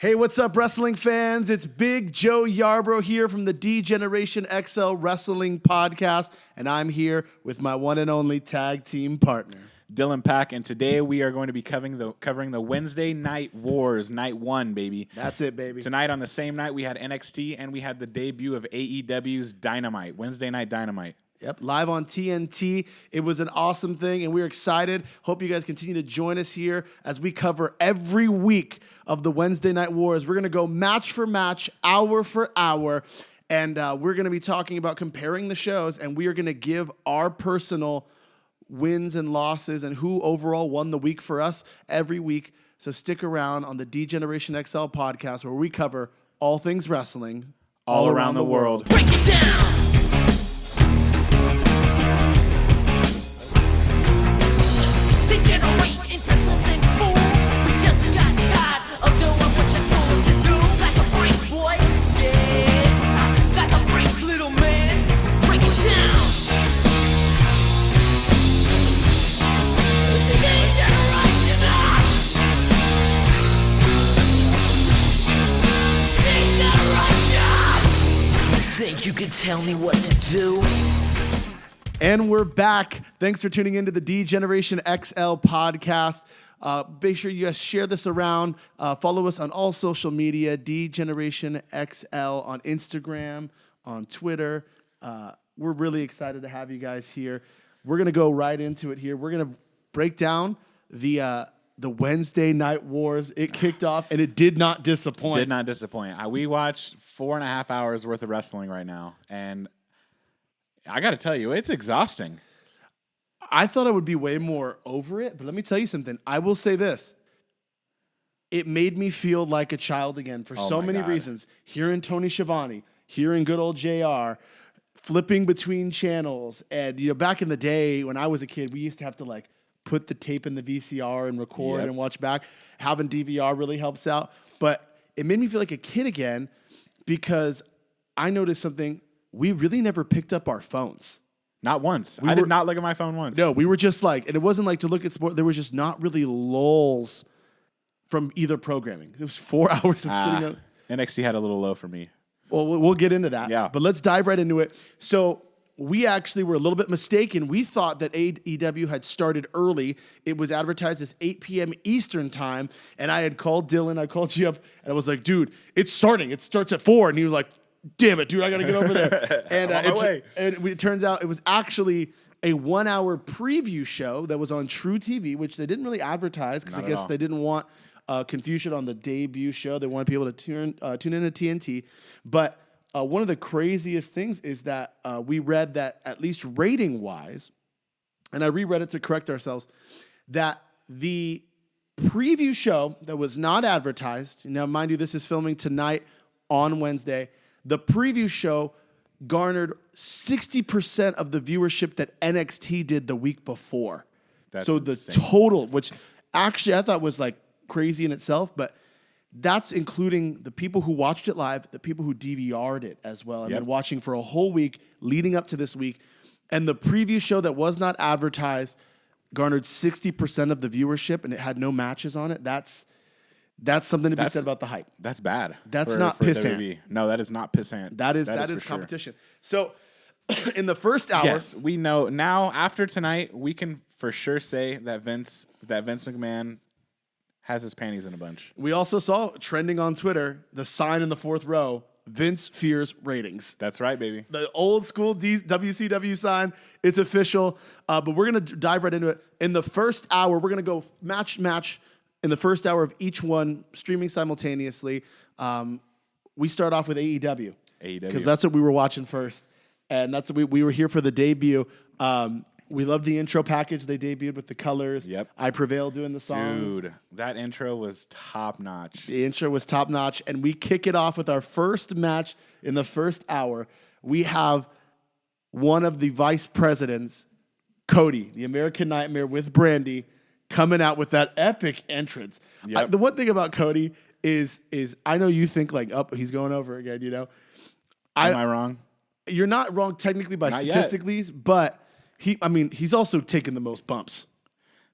Hey, what's up, wrestling fans? It's Big Joe Yarbrough here from the DGenerationXL Wrestling Podcast, and I'm here with my one and only tag team partner, Dylan Pack, and today we are going to be covering the Wednesday Night Wars, Night 1, baby. That's it, baby. Tonight on the same night, we had NXT, and we had the debut of AEW's Dynamite, Wednesday Night Dynamite. Yep, live on TNT. It was an awesome thing, and we're excited. Hope you guys continue to join us here as we cover every week of the Wednesday Night Wars. We're going to go match for match, hour for hour, and we're going to be talking about comparing the shows, and we are going to give our personal wins and losses and who overall won the week for us every week. So stick around on the DGenerationXL podcast where we cover all things wrestling all around the world. Break it down! Degenerate into something fool. We just got tired of doing what you told us to do. That's a break, boy. Yeah, that's a break, little man. Break it down. Degeneration. Degeneration. You think you can tell me what to do? And we're back. Thanks for tuning into the DGenerationXL podcast. Make sure you guys share this around. Follow us on all social media, DGenerationXL on Instagram, on Twitter. We're really excited to have you guys here. We're going to go right into it here. We're going to break down the Wednesday Night Wars. It kicked off, and it did not disappoint. Did not disappoint. We watched 4.5 hours worth of wrestling right now, and I got to tell you, it's exhausting. I thought I would be way more over it, but let me tell you something. I will say this. It made me feel like a child again for so many reasons. Hearing Tony Schiavone, hearing good old JR, flipping between channels. And, you know, back in the day when I was a kid, we used to have to, like, put the tape in the VCR and record and watch back. Having DVR really helps out. But it made me feel like a kid again because I noticed something. We really never picked up our phones. Not once. I did not look at my phone once. No, we were just like, and it wasn't like to look at sport. There was just not really lulls from either programming. It was 4 hours of sitting up. NXT had a little low for me. Well, we'll get into that. Yeah. But let's dive right into it. So we actually were a little bit mistaken. We thought that AEW had started early. It was advertised as 8 p.m. Eastern time. And I had called Dylan. I called you up. And I was like, dude, it's starting. It starts at 4. And he was like, damn it, dude, I got to get over there. And it turns out it was actually a 1 hour preview show that was on True TV, which they didn't really advertise because I guess they didn't want confusion on the debut show. They wanted people to tune into TNT. But one of the craziest things is that we read that at least rating-wise, and I reread it to correct ourselves, that the preview show that was not advertised, now mind you, this is filming tonight on Wednesday, the preview show garnered 60% of the viewership that NXT did the week before. That's so insane. The total, which actually I thought was like crazy in itself, but that's including the people who watched it live, the people who DVR'd it as well, and then watching for a whole week leading up to this week. And the preview show that was not advertised garnered 60% of the viewership, and it had no matches on it. That's something to be said about the hype. That's bad. That's not pissant. WWE. No, that is not pissant. That is competition. Sure. So in the first hour, yes, we know now. After tonight, we can for sure say that Vince McMahon has his panties in a bunch. We also saw trending on Twitter the sign in the fourth row: Vince fears ratings. That's right, baby. The old school WCW sign. It's official. But we're gonna dive right into it. In the first hour, we're gonna go match. In the first hour of each one, streaming simultaneously, we start off with AEW. Because that's what we were watching first. And that's what we were here for the debut. We loved the intro package they debuted with the colors. Yep. I Prevail doing the song. Dude, that intro was top-notch. The intro was top-notch. And we kick it off with our first match in the first hour. We have one of the vice presidents, Cody, the American Nightmare with Brandy, coming out with that epic entrance. Yep. The one thing about Cody is I know you think like, oh, he's going over again, you know. Am I wrong? You're not wrong technically by Not statistically, but he's also taken the most bumps.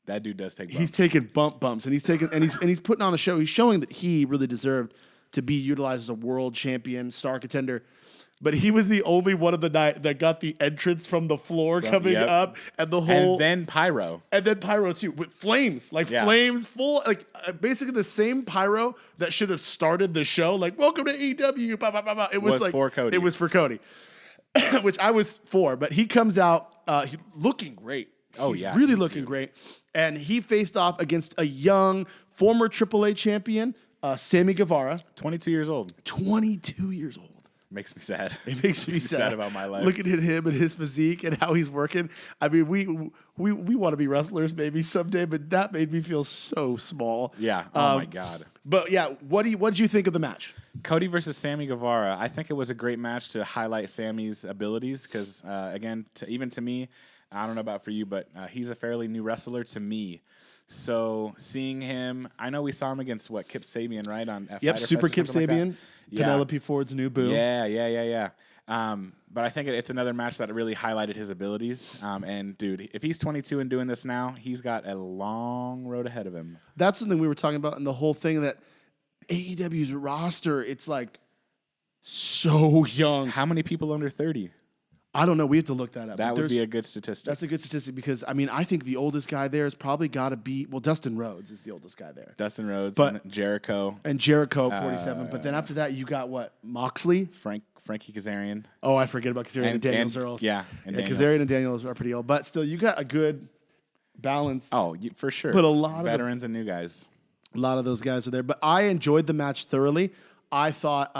That dude does take bumps. He's taking bumps, and he's putting on a show. He's showing that he really deserved to be utilized as a world champion, star contender. But he was the only one of the night that got the entrance from the floor coming up, and the whole, and then pyro too, with flames, flames full, basically the same pyro that should have started the show. Like, welcome to AEW. Bah, bah, bah, bah. It was like for Cody. It was for Cody, which I was for. But he comes out looking great. Oh, He's yeah. really looking great. And he faced off against a young former AAA champion, Sammy Guevara, 22 years old. 22 years old. Makes me sad. It makes me sad about my life. Looking at him and his physique and how he's working. I mean, we want to be wrestlers maybe someday, but that made me feel so small. Yeah. Oh my God. But yeah, what did you think of the match? Cody versus Sammy Guevara. I think it was a great match to highlight Sammy's abilities because, again, even to me, I don't know about for you, but he's a fairly new wrestler to me. So seeing him, I know we saw him against Kip Sabian, right? On Yep, Super Kip Sabian, Yeah. Penelope Ford's new boo. Yeah. But I think it's another match that really highlighted his abilities. And dude, if he's 22 and doing this now, he's got a long road ahead of him. That's something we were talking about in the whole thing that AEW's roster, it's like so young. How many people under 30? I don't know. We have to look that up. That would be a good statistic. That's a good statistic because, I mean, I think the oldest guy there has probably got to be, Dustin Rhodes is the oldest guy there. Dustin Rhodes, But- and Jericho, And Jericho, 47. But then after that, you got what? Moxley? Frankie Kazarian. Oh, I forget about Kazarian and Daniels are also. Yeah, and Daniels. Kazarian and Daniels are pretty old. But still, you got a good balance. Oh, for sure. But a lot of the- veterans and new guys. A lot of those guys are there. But I enjoyed the match thoroughly. I thought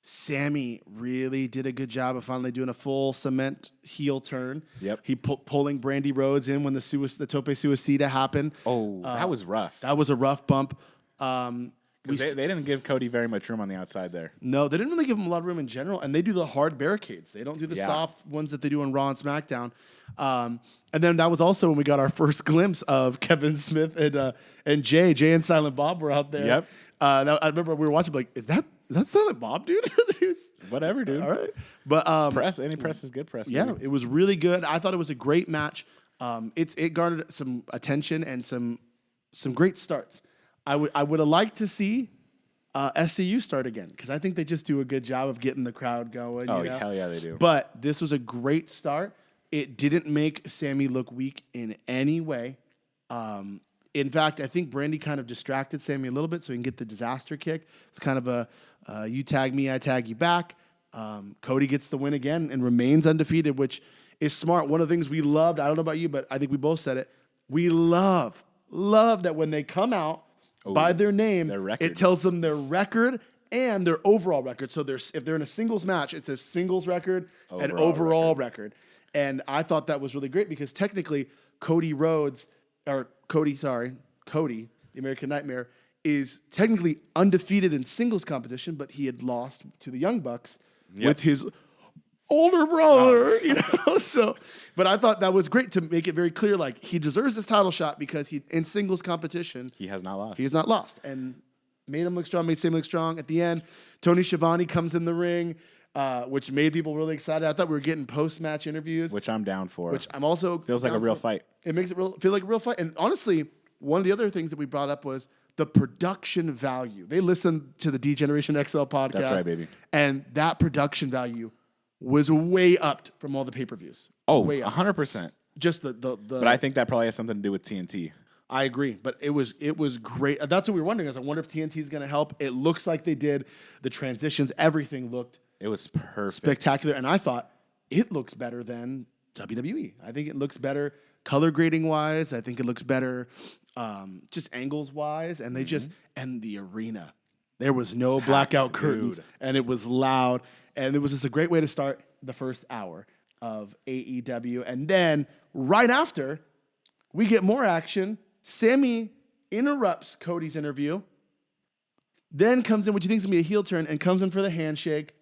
Sammy really did a good job of finally doing a full cement heel turn. Yep. He pulling Brandy Rhodes in when the Tope Suicida happened. Oh, that was rough. That was a rough bump. They didn't give Cody very much room on the outside there. No, they didn't really give him a lot of room in general, and they do the hard barricades. They don't do the soft ones that they do on Raw and SmackDown. And then that was also when we got our first glimpse of Kevin Smith and Jay. Jay and Silent Bob were out there. Yep. I remember we were watching, like, is that Silent Bob, dude? Whatever, dude. All right. But Any press is good press. yeah, baby. it was really good. I thought it was a great match. It garnered some attention and some great starts. I would have liked to see SCU start again because I think they just do a good job of getting the crowd going. Oh, you know? hell yeah, they do. But this was a great start. It didn't make Sammy look weak in any way. In fact, I think Brandy kind of distracted Sammy a little bit so he can get the disaster kick. It's kind of a you tag me, I tag you back. Cody gets the win again and remains undefeated, which is smart. One of the things we loved, I don't know about you, but I think we both said it. We love that when they come out by their name, their record. it tells them their record and their overall record. So if they're in a singles match, it sa's singles record and overall record. And I thought that was really great because technically Cody, the American Nightmare, is technically undefeated in singles competition, but he had lost to the Young Bucks with his older brother, you know. So, but I thought that was great to make it very clear, like he deserves this title shot because he in singles competition He has not lost. he has not lost, and made him look strong, made Sam look strong. At the end, Tony Schiavone comes in the ring, which made people really excited. I thought we were getting post-match interviews, which I'm down for. which I'm also Feels like a down real for. fight. It makes it feel like a real fight. And honestly, one of the other things that we brought up was the production value. They listened to the DGenerationXL podcast. That's right, baby. And that production value was way up from all the pay-per-views. Oh, way up. 100%. Just the But I think that probably has something to do with TNT. I agree, but it was great. That's what we were wondering. I wonder if TNT is going to help. It looks like they did. The transitions, everything looked It was perfect. spectacular, and I thought it looks better than WWE. I think it looks better color grading wise. I think it looks better just angles wise, and they just and the arena. There was no blackout curtains, dude. and it was loud, and it was just a great way to start the first hour of AEW, and then right after we get more action. Sammy interrupts Cody's interview, then comes in, what you think is going to be a heel turn, and comes in for the handshake.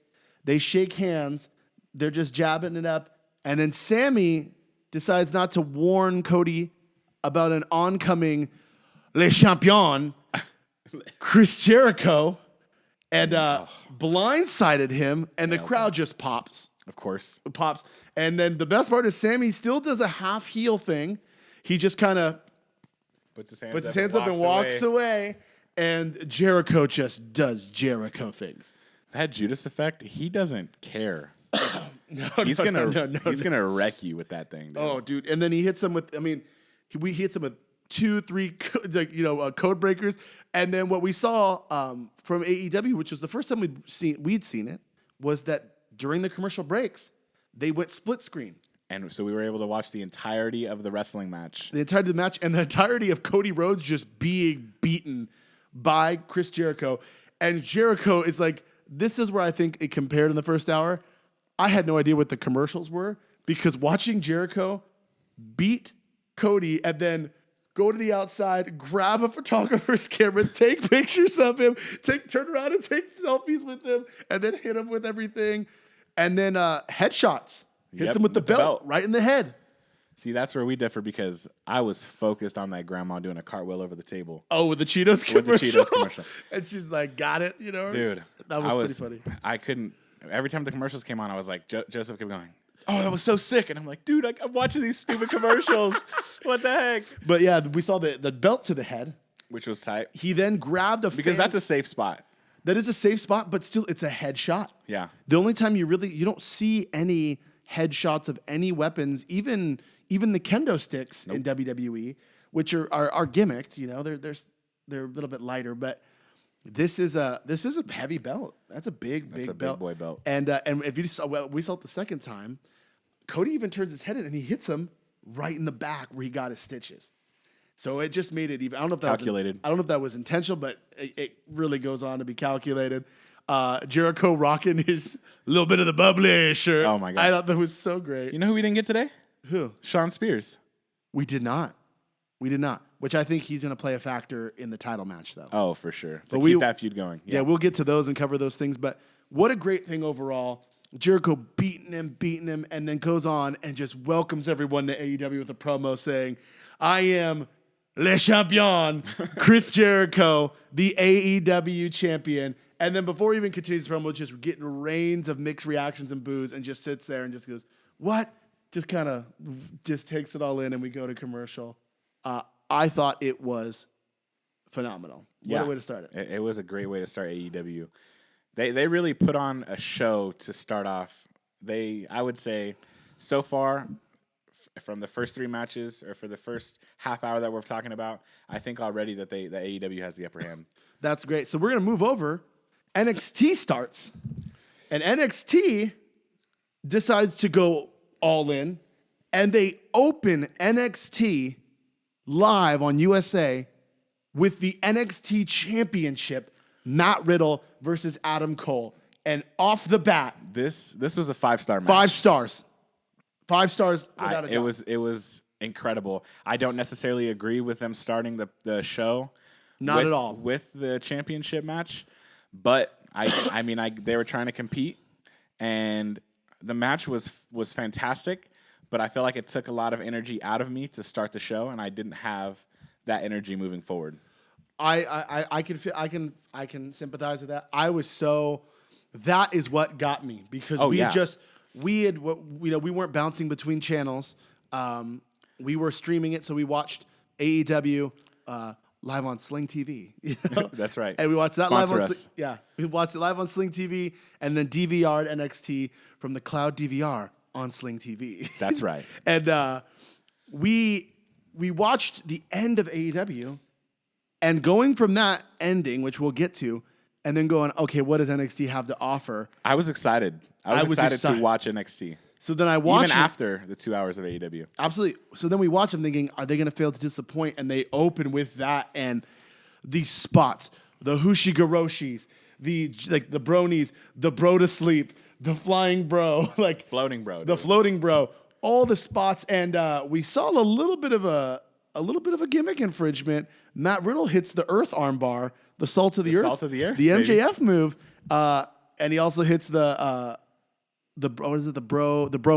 They shake hands. They're just jabbing it up. And then Sammy decides not to warn Cody about an oncoming Le Champion, Chris Jericho, and blindsided him, and the crowd just pops. Of course. Pops. And then the best part is Sammy still does a half heel thing. He just kind of Puts his hands up and walks away. And Jericho just does Jericho things. That Judas effect, he doesn't care. He's gonna wreck you with that thing. Dude. Oh, dude! And then he hits him with. I mean, he hits him with 2, 3, code breakers. And then what we saw from AEW, which was the first time we'd seen it, was that during the commercial breaks, they went split screen. And so we were able to watch the entirety of the wrestling match. The entirety of the match and the entirety of Cody Rhodes just being beaten by Chris Jericho. And Jericho is like, this is where I think it compared in the first hour. I had no idea what the commercials were because watching Jericho beat Cody and then go to the outside, grab a photographer's camera, take pictures of him, turn around and take selfies with him, and then hit him with everything. And then headshots. Hits him with the belt right in the head. See, that's where we differ because I was focused on that grandma doing a cartwheel over the table. Oh, with the Cheetos commercial? With the Cheetos commercial. And she's like, got it, Dude. That was pretty funny. I couldn't. Every time the commercials came on, I was like, Joseph kept going, oh, that was so sick. And I'm like, dude, I'm watching these stupid commercials. What the heck? But yeah, we saw the belt to the head. Which was tight. He then grabbed a Because that's a safe spot. That is a safe spot, but still, it's a headshot. Yeah. The only time you don't see any headshots of any weapons, even the kendo sticks in WWE, which are gimmicked. They're a little bit lighter, but this is a heavy belt. That's a big belt. Big boy belt. And if you saw, we saw it the second time, Cody even turns his head in and he hits him right in the back where he got his stitches. So it just made it even. I don't know if that calculated. I don't know if that was intentional, but it really goes on to be calculated. Jericho rocking his little bit of the bubbly shirt. Oh my God. I thought that was so great. You know who we didn't get today? Who? Sean Spears. We did not. Which I think he's going to play a factor in the title match, though. Oh, for sure. So But keep that feud going. Yeah, we'll get to those and cover those things. But what a great thing overall. Jericho beating him, and then goes on and just welcomes everyone to AEW with a promo saying, I am Le Champion, Chris Jericho, the AEW champion. And then before he even continues the promo, just getting rains of mixed reactions and boos and just sits there and just goes, what? Just kind of just takes it all in and we go to commercial. I thought it was phenomenal. What a way to start it. It was a great way to start AEW. They really put on a show to start off. I would say, so far, from the first 3 matches or for the first half hour that we're talking about, I think already that AEW has the upper hand. That's great. So we're going to move over. NXT starts. And NXT decides to go all in. And they open NXT live on USA with the NXT Championship, Matt Riddle versus Adam Cole. And off the bat, this was a 5-star match. 5 stars. 5 stars without a doubt. It was incredible. I don't necessarily agree with them starting the show. Not at all. With the championship match, but I mean they were trying to compete, and the match was fantastic. But I feel like it took a lot of energy out of me to start the show, and I didn't have that energy moving forward. I can sympathize with that. That is what got me because we weren't bouncing between channels. We were streaming it, so we watched AEW live on Sling TV. That's right. And we watched that Sponsor live on us. we watched it live on Sling TV, and then DVR'd NXT from the cloud DVR on Sling TV. That's right. And we watched the end of AEW, and going from that ending, which we'll get to, and then going, okay, what does NXT have to offer? I was excited. I was excited to watch NXT. So then I watched even after the 2 hours of AEW. Absolutely. So then we watch them thinking, are they going to fail to disappoint? And they open with that and these spots, the Hushigaroshis, the bronies, the bro to sleep, the flying bro, floating bro, the floating bro, all the spots. And we saw a little bit of a gimmick infringement. Matt Riddle hits the Earth armbar, the salt of the earth, the MJF move, and he also hits the bro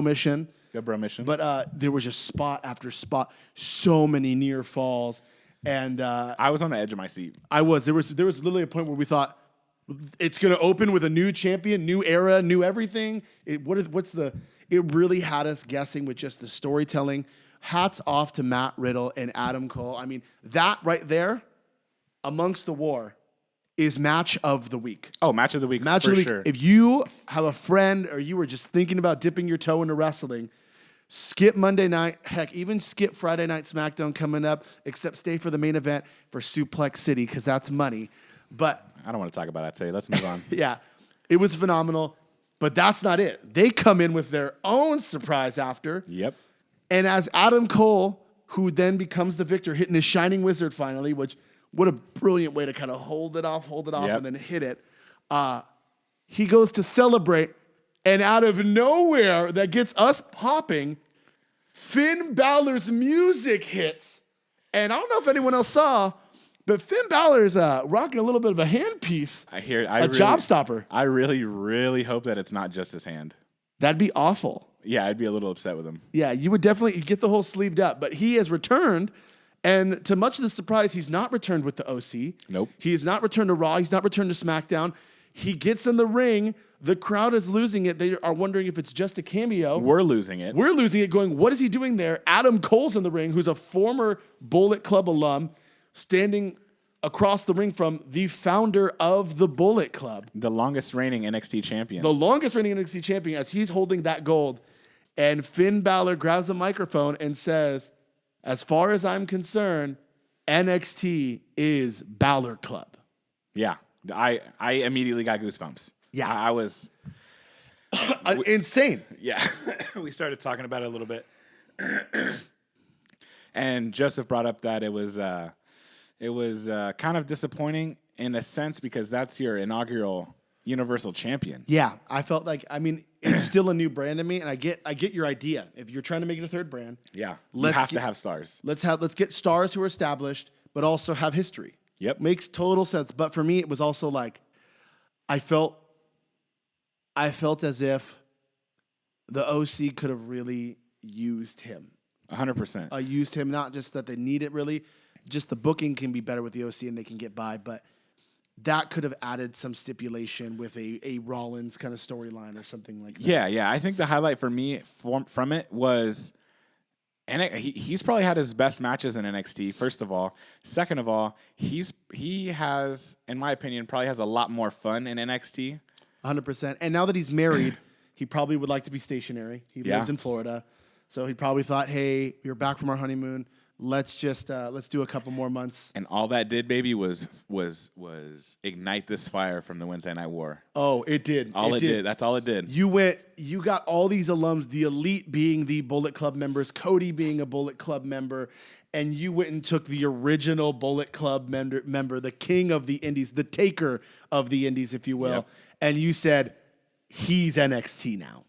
mission. The bro mission. But there was just spot after spot, so many near falls, and I was on the edge of my seat. I was. There was literally a point where we thought it's going to open with a new champion, new era, new everything. It really had us guessing with just the storytelling. hats off to Matt Riddle and Adam Cole. I mean, that right there, amongst the war, is match of the week. Oh, match of the week Match for of the week. sure. If you have a friend or you were just thinking about dipping your toe into wrestling, skip Monday night. Heck, even skip Friday Night SmackDown coming up, except stay for the main event for Suplex City because that's money. But I don't want to talk about that today. Let's move on. yeah, it was phenomenal. But that's not it. They come in with their own surprise after. Yep. And as Adam Cole, who then becomes the victor, hitting his Shining Wizard finally, which what a brilliant way to kind of hold it off, Yep. and then hit it. He goes to celebrate, and out of nowhere, that gets us popping, Finn Balor's music hits. And I don't know if anyone else saw, but Finn Balor's rocking a little bit of a handpiece, job stopper. I really, really hope that it's not just his hand. That'd be awful. Yeah, I'd be a little upset with him. Yeah, you would definitely get the whole sleeved up, but he has returned, and to much of the surprise, he's not returned with the OC. Nope. He has not returned to Raw. He's not returned to SmackDown. He gets in the ring. The crowd is losing it. They are wondering if it's just a cameo. We're losing it. We're losing it, going, what is he doing there? Adam Cole's in the ring, who's a former Bullet Club alum, standing across the ring from the founder of the Bullet Club. The longest reigning NXT champion. The longest reigning NXT champion, as he's holding that gold. And Finn Balor grabs a microphone and says, as far as I'm concerned, NXT is Balor Club. Yeah. I immediately got goosebumps. Yeah. I was... Insane. Yeah. We started talking about it a little bit. And Joseph brought up that it was kind of disappointing in a sense because that's your inaugural Universal Champion. Yeah, I felt like, I mean, it's still a new brand to me, and I get your idea. If you're trying to make it a third brand, Yeah. You Let's have get- to have stars. let's get stars who are established, but also have history. Yep. Makes total sense. But for me, it was also like, I felt as if the OC could have really used him. 100%. Used him, not just that they need it really, just the booking can be better with the OC and they can get by, but that could have added some stipulation with a Rollins kind of storyline or something like that. Yeah. I think the highlight for me from it was, and he's probably had his best matches in NXT. First of all, second of all, he has, in my opinion, probably has a lot more fun in NXT. 100%. And now that he's married, he probably would like to be stationary. He Yeah. lives in Florida. So he probably thought, hey, we're back from our honeymoon. Let's just let's do a couple more months. And all that did, baby, was ignite this fire from the Wednesday Night War. Oh, it did. All it did. That's all it did. You got all these alums, the Elite being the Bullet Club members, Cody being a Bullet Club member, and you went and took the original Bullet Club member, the king of the Indies, the taker of the Indies, if you will, Yep. and you said, he's NXT now.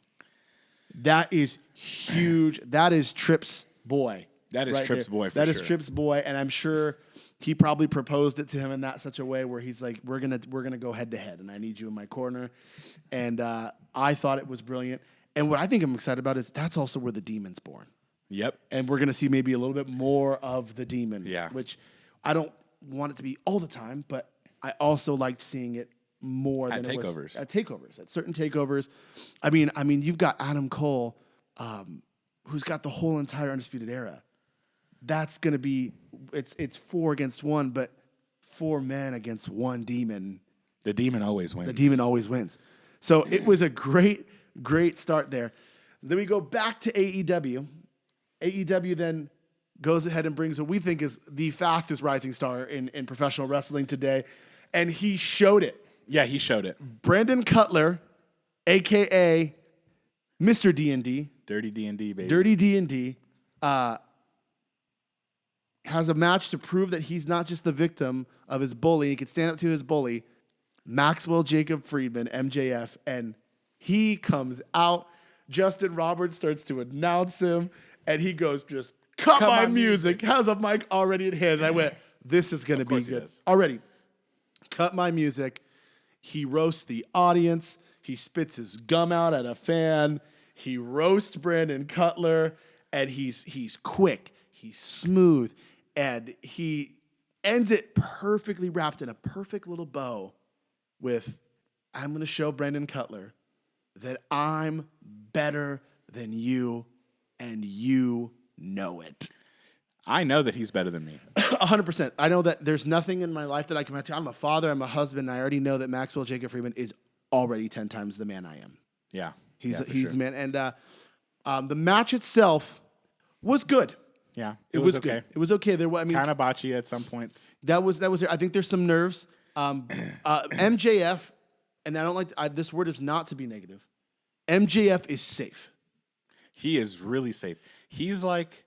That is huge. That is Tripp's boy. That is right Tripp's there. boy for That is sure. Tripp's boy, and I'm sure he probably proposed it to him in that such a way where he's like, we're gonna go head to head, and I need you in my corner. And I thought it was brilliant. And what I think I'm excited about is that's also where the Demon's born, Yep. and we're gonna see maybe a little bit more of the Demon. Yeah. Which I don't want it to be all the time, but I also liked seeing it more At than it was takeovers. at takeovers, at certain takeovers. I mean, you've got Adam Cole, who's got the whole entire Undisputed Era. That's going to be, it's 4 against 1, but 4 men against 1 demon. The Demon always wins. The demon always wins. So it was a great start there. Then we go back to AEW. AEW then goes ahead and brings what we think is the fastest rising star in professional wrestling today. And he showed it. Yeah, he showed it. Brandon Cutler, a.k.a. Mr. D&D. Dirty D&D, baby. Dirty D&D. Has a match to prove that he's not just the victim of his bully. He can stand up to his bully, Maxwell Jacob Friedman, MJF, and he comes out. Justin Roberts starts to announce him, and he goes, just cut my music. Has a mic already in hand. And I went, this is going to be course he good. does. Already. Cut my music. He roasts the audience. He spits his gum out at a fan. He roasts Brandon Cutler, and he's quick. He's smooth. And he ends it perfectly wrapped in a perfect little bow with, I'm going to show Brandon Cutler that I'm better than you and you know it. I know that he's better than me. 100%. I know that there's nothing in my life that I can tell. I'm a father, I'm a husband, and I already know that Maxwell Jacob Friedman is already 10 times the man I am. Yeah. He's for the sure. man. And the match itself was good. Yeah. It was okay. good. It was okay. There, I mean, Kind of botchy at some points. that was. I think there's some nerves. MJF, and I don't like this word is not to be negative. MJF is safe. He is really safe. He's like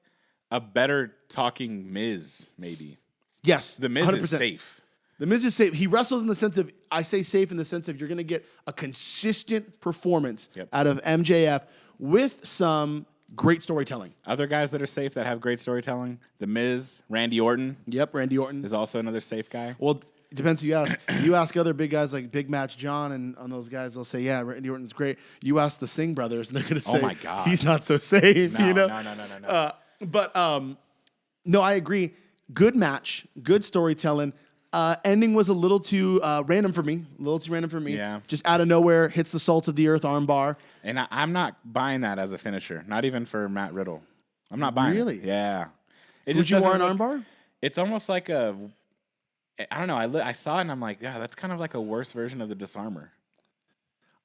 a better talking Miz, maybe. Yes, The Miz 100%. is safe. The Miz is safe. He wrestles in the sense of, I say safe in the sense of you're going to get a consistent performance out of MJF with some great storytelling. Other guys that are safe that have great storytelling, The Miz, Randy Orton Yep, Randy Orton. is also another safe guy. Well, it depends who you ask. You ask other big guys like Big Match John and on those guys, they'll say, yeah, Randy Orton's great. You ask the Singh brothers, and they're going to say, my God. he's not so safe. No, you know? no. No, I agree. Good match, good storytelling. Ending was a little too random for me. Yeah. Just out of nowhere, hits the salt of the earth armbar. And I'm not buying that as a finisher, not even for Matt Riddle. I'm not buying Really? it. Yeah. It Would you want an doesn't look- armbar? It's almost like I don't know. I saw it and I'm like, yeah, that's kind of like a worse version of the disarmer.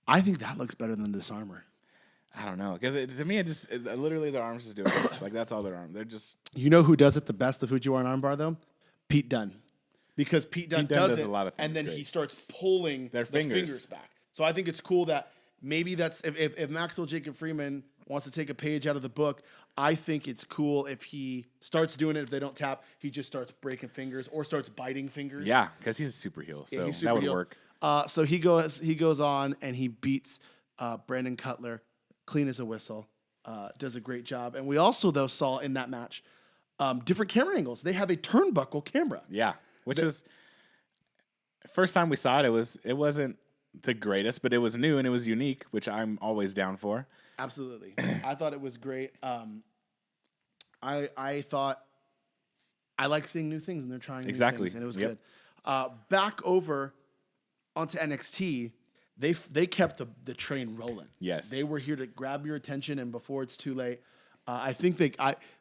I think that looks better than the disarmer. I don't know. Because to me, literally their arms just do this. Like, that's all their arm. They're just... You know who does it the best, the Fujiwara armbar, though? Pete Dunne. Because Pete Dunne does it, a lot of things and then great. he starts pulling Their the fingers. back. So I think it's cool that maybe that's if Maxwell Jacob Friedman wants to take a page out of the book, I think it's cool if he starts doing it. If they don't tap, he just starts breaking fingers or starts biting fingers. Yeah, because he's a super heel. So he's super that would heel. work. So he goes on and he beats Brandon Cutler, clean as a whistle. Does a great job. And we also though saw in that match different camera angles. They have a turnbuckle camera. Yeah, which was... First time we saw it, it wasn't the greatest, but it was new and it was unique, which I'm always down for. Absolutely. I thought it was great. I thought I like seeing new things, and they're trying new things, and it was good. Back over onto NXT, they kept the train rolling. Yes. They were here to grab your attention, and before it's too late, I think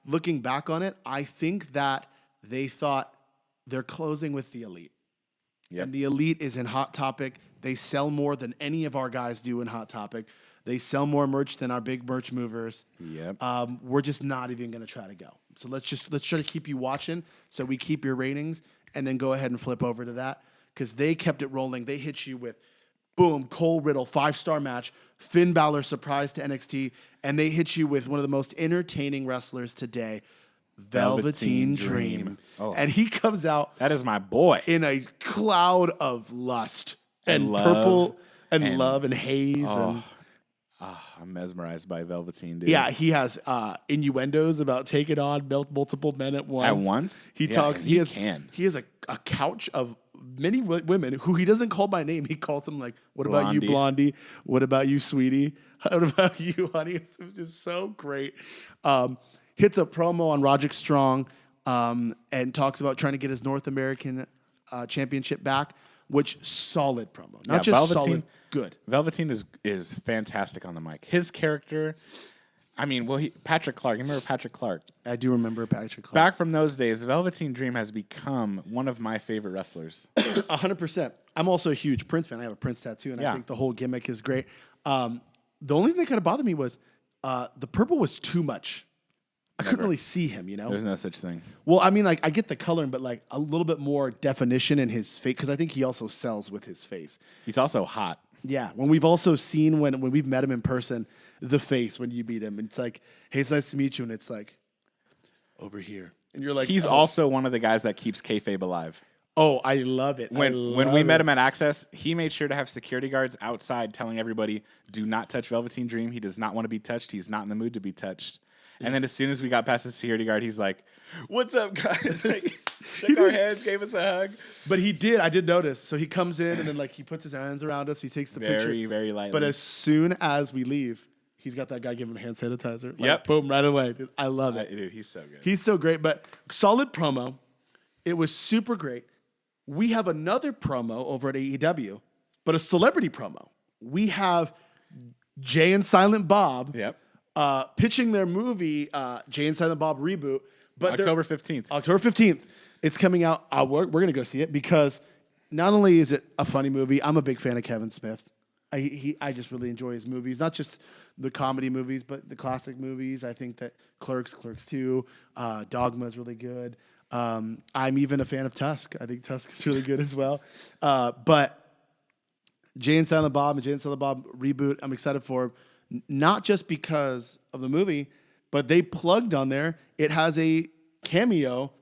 looking back on it, I think that they thought they're closing with the Elite. Yep. And the Elite is in Hot Topic. They sell more than any of our guys do in Hot Topic. They sell more merch than our big merch movers. Yep. We're just not even going to try to go. So let's try to keep you watching so we keep your ratings, and then go ahead and flip over to that because they kept it rolling. They hit you with, boom, Cole Riddle, 5-star match, Finn Balor surprise to NXT, and they hit you with one of the most entertaining wrestlers today, Velveteen Dream. Oh. And he comes out That is my boy. in a cloud of lust and love purple and and- love and haze. And I'm mesmerized by Velveteen, dude. yeah, he has innuendos about taking on multiple men at once. At once? He Yeah, talks. and He he has a couch of many women who he doesn't call by name. He calls them like, "What about you, Blondie? What about you, sweetie? What about you, honey?" It's just so great. Hits a promo on Roderick Strong and talks about trying to get his North American championship back. Which solid promo, not just solid, good. Velveteen is fantastic on the mic. His character, I mean, Patrick Clark. You remember Patrick Clark? I do remember Patrick Clark. Back from those days, Velveteen Dream has become one of my favorite wrestlers. 100%. I'm also a huge Prince fan. I have a Prince tattoo, and I Yeah. think the whole gimmick is great. The only thing that kind of bothered me was the purple was too much. I couldn't really see him, you know? There's no such thing. Well, I mean, like, I get the coloring, but, like, a little bit more definition in his face, because I think he also sells with his face. He's also hot. Yeah, when we've also seen, when we've met him in person, the face when you meet him, and it's like, hey, it's nice to meet you, and it's like, over here. And you're like, He's also one of the guys that keeps kayfabe alive. oh, I love it. When we met him at Access, he made sure to have security guards outside telling everybody, do not touch Velveteen Dream. He does not want to be touched. He's not in the mood to be touched. And then as soon as we got past the security guard, he's like, what's up, guys? Like, shook our hands, gave us a hug. But he did. I did notice. So he comes in and then like he puts his hands around us. He takes the picture. Very, very lightly. But as soon as we leave, he's got that guy giving him hand sanitizer. Like, Yep. Boom, right away. Dude, I love it. Dude, he's so good. He's so great. But solid promo. It was super great. We have another promo over at AEW, but a celebrity promo. We have Jay and Silent Bob. Yep. pitching their movie, Jay and Silent Bob reboot. But October 15th. October 15th. It's coming out. We're going to go see it because not only is it a funny movie, I'm a big fan of Kevin Smith. I just really enjoy his movies, not just the comedy movies, but the classic movies. I think that Clerks 2, Dogma is really good. I'm even a fan of Tusk. I think Tusk is really good as well. But Jay and Silent Bob and Jay and Silent Bob reboot, I'm excited for, not just because of the movie, but they plugged on there. It has a cameo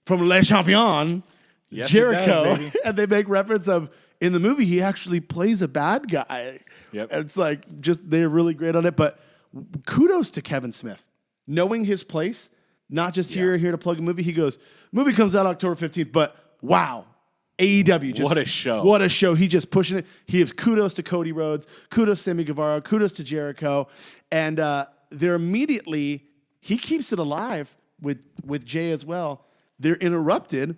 from Le Champion, Yes, Jericho, it does, baby. and they make reference of in the movie he actually plays a bad guy. Yep. And it's like just they're really great on it. But kudos to Kevin Smith, knowing his place, not just here to plug a movie. He goes, movie comes out October 15th, but wow. AEW, just What a show. What a show. He just pushing it. He gives kudos to Cody Rhodes, kudos to Sammy Guevara, kudos to Jericho. And they're immediately, he keeps it alive with Jay as well. They're interrupted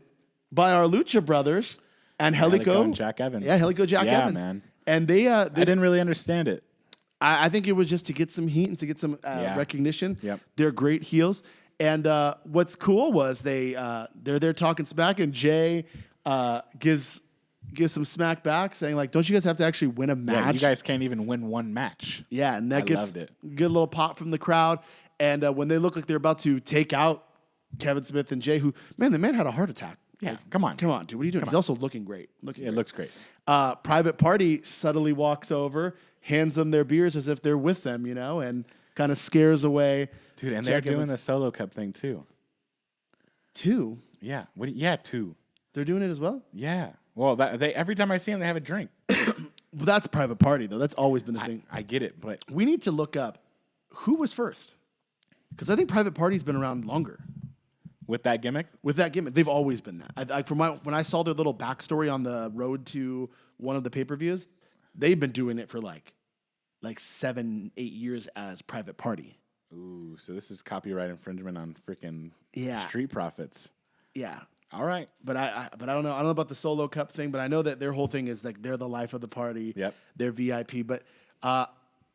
by our Lucha brothers and Helico and Jack Evans. Yeah, Helico Jack Evans. Man. And they I didn't really understand it. I think it was just to get some heat and to get some recognition. Yep. They're great heels. And what's cool was they're there talking smack, and Jay gives some smack back, saying like, "Don't you guys have to actually win a match? Yeah, you guys can't even win one match." Yeah, and that gets loved it. good little pop from the crowd. And when they look like they're about to take out Kevin Smith and Jay, who the man had a heart attack. Yeah, Like, come on. dude, what are you doing? He's also looking great. It looks great. Private Party subtly walks over, hands them their beers as if they're with them, and kind of scares away. Dude, and Jack they're doing Evans. the solo cup thing too. Two. Yeah. Two. They're doing it as well. Yeah. Well, they every time I see them, they have a drink. Well, that's Private Party though. That's always been the thing. I get it, but We need to look up who was first, because I think Private Party's been around longer. with that gimmick, With that gimmick, they've always been that. When I saw their little backstory on the road to one of the pay-per-views, they've been doing it for like 7-8 years as Private Party. ooh, so this is copyright infringement on freaking Street Profits. Yeah, All right. but I don't know. I don't know about the solo cup thing, but I know that their whole thing is like they're the life of the party. Yep. They're VIP, but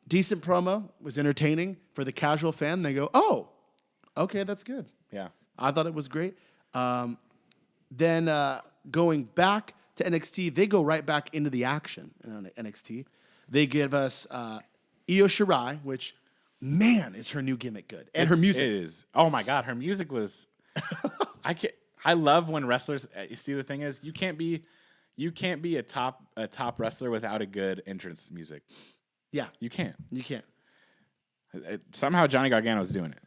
decent promo, was entertaining for the casual fan. They go, oh, okay, that's good. Yeah. I thought it was great. Then going back to NXT, they go right back into the action on NXT. They give us Io Shirai, which, man, is her new gimmick good. And her music. It is. Oh, my God. Her music was... I love when wrestlers... You see, the thing is, you can't be a top wrestler without a good entrance music. Yeah, You can't. you can't. Somehow Johnny Gargano's doing it.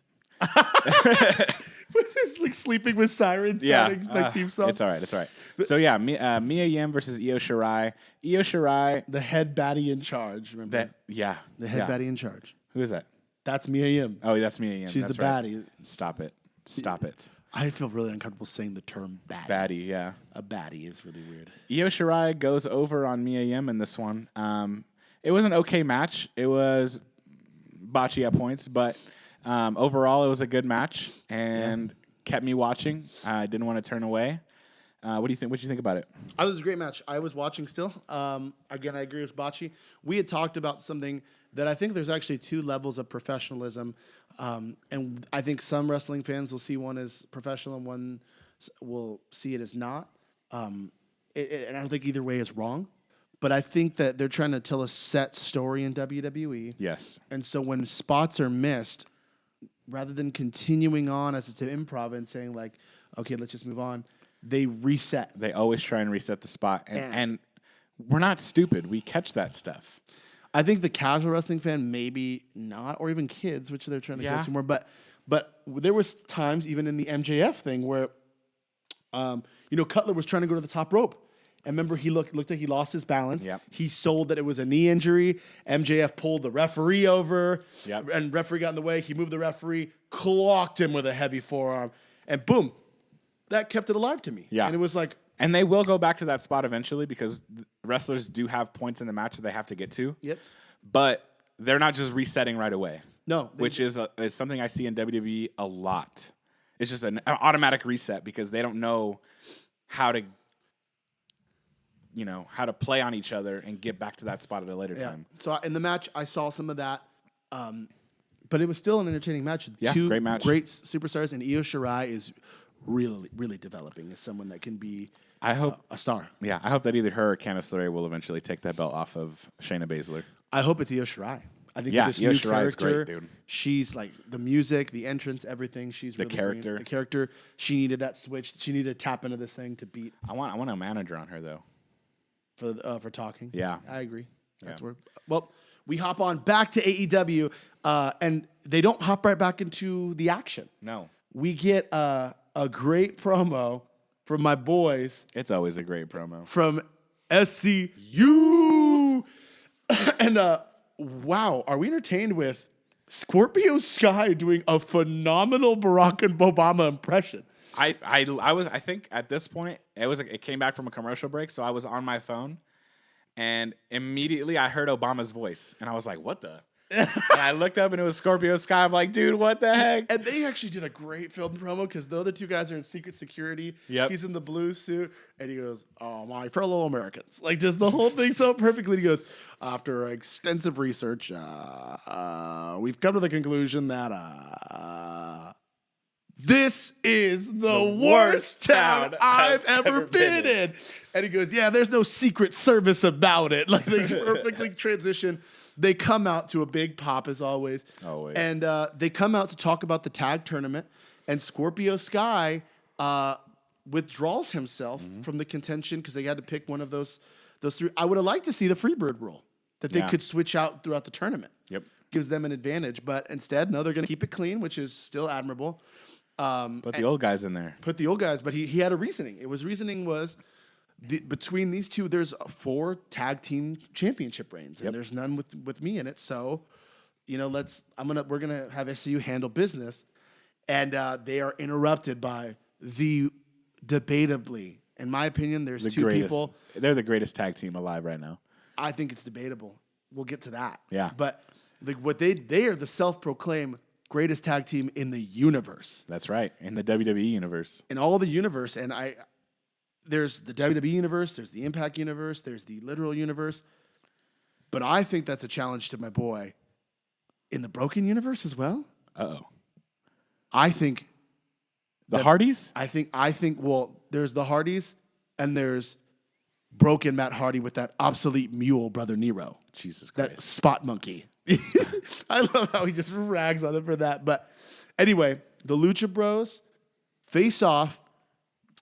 It's like Sleeping with Sirens. Sounding like theme song. It's all right. So, yeah, Mia Yim versus Io Shirai. Io Shirai... The head baddie in charge, remember? The head baddie in charge. Who is that? That's Mia Yim. Oh, that's Mia Yim. She's That's the right. baddie. Stop it. I feel really uncomfortable saying the term baddie. Baddie, yeah. A baddie is really weird. Io Shirai goes over on Mia Yim in this one. It was an okay match. It was botchy at points, but overall it was a good match and kept me watching. I didn't want to turn away. What do you think? What did you think about it? I thought it was a great match. I was watching still. Again, I agree with Bocce. We had talked about something that I think there's actually two levels of professionalism. And I think some wrestling fans will see one as professional and one will see it as not. And I don't think either way is wrong. But I think that they're trying to tell a set story in WWE. Yes. And so when spots are missed, rather than continuing on as to improv and saying like, okay, let's just move on, they reset. They always try and reset the spot. And we're not stupid. We catch that stuff. I think the casual wrestling fan maybe not, or even kids, which they're trying to go to more. But there was times even in the MJF thing where, Cutler was trying to go to the top rope. And remember, he looked like he lost his balance. Yep. He sold that it was a knee injury. MJF pulled the referee over, Yep. and referee got in the way. He moved the referee, clocked him with a heavy forearm, and boom, that kept it alive to me. Yeah. And it was like, And they will go back to that spot eventually because wrestlers do have points in the match that they have to get to. yep, But they're not just resetting right away. no, Which is something I see in WWE a lot. It's just an automatic reset because they don't know how to play on each other and get back to that spot at a later time. So in the match, I saw some of that. But it was still an entertaining match. Yeah, Two great match. great superstars, and Io Shirai is really, really developing as someone that can be I hope. a star. Yeah, I hope that either her or Candice LeRae will eventually take that belt off of Shayna Baszler. I hope it's Io Shirai. I think Yeah, with this Io new Shirai is character, great, dude. she's like the music, the entrance, everything. She's The really character. bringing- the character. She needed that switch. She needed to tap into this thing to beat I want a manager on her though. for talking. Yeah. I agree. That's Yeah. where. Well, we hop on back to AEW, and they don't hop right back into the action. No, We get a great promo from my boys it's always a great promo. from SCU, and wow, are we entertained with Scorpio Sky doing a phenomenal Barack Obama impression? I think at this point it came back from a commercial break, so I was on my phone, and immediately I heard Obama's voice, and I was like, "What the?" And I looked up, and it was Scorpio Sky. I'm like, "Dude, what the heck?" And they actually did a great film promo because the other two guys are in secret security. Yep. He's in the blue suit, and he goes, "Oh, my fellow Americans!" Like just the whole thing so perfectly. He goes, "After extensive research, we've come to the conclusion that this is the worst town I've ever been in." And he goes, "Yeah, there's no secret service about it." Like they perfectly transition. They come out to a big pop as always. Always. And they come out to talk about the tag tournament. And Scorpio Sky withdraws himself from the contention because they had to pick one of those three. I would have liked to see the Freebird rule that they Yeah. could switch out throughout the tournament. Yep. Gives them an advantage. But instead, no, they're going to keep it clean, which is still admirable. Put the old guys in there. Put the old guys, but he had a reasoning. Reasoning was between these two, there's 4 tag team championship reigns, and there's none with me in it. So, you know, we're gonna have SCU handle business, and they are interrupted by the debatably, in my opinion, there's The 2 greatest. people. They're the greatest tag team alive right now. I think it's debatable. We'll get to that. Yeah. but what they are the self-proclaimed greatest tag team in the universe. That's right. In the WWE universe. In all the universe, and there's the WWE universe, there's the Impact universe, there's the literal universe, but I think that's a challenge to my boy in the Broken universe as well. Uh-oh. I think The Hardys? well, there's the Hardys and there's Broken Matt Hardy with that obsolete mule, Brother Nero, Jesus that Christ. spot monkey. I love how he just rags on it for that. But anyway, the Lucha Bros face off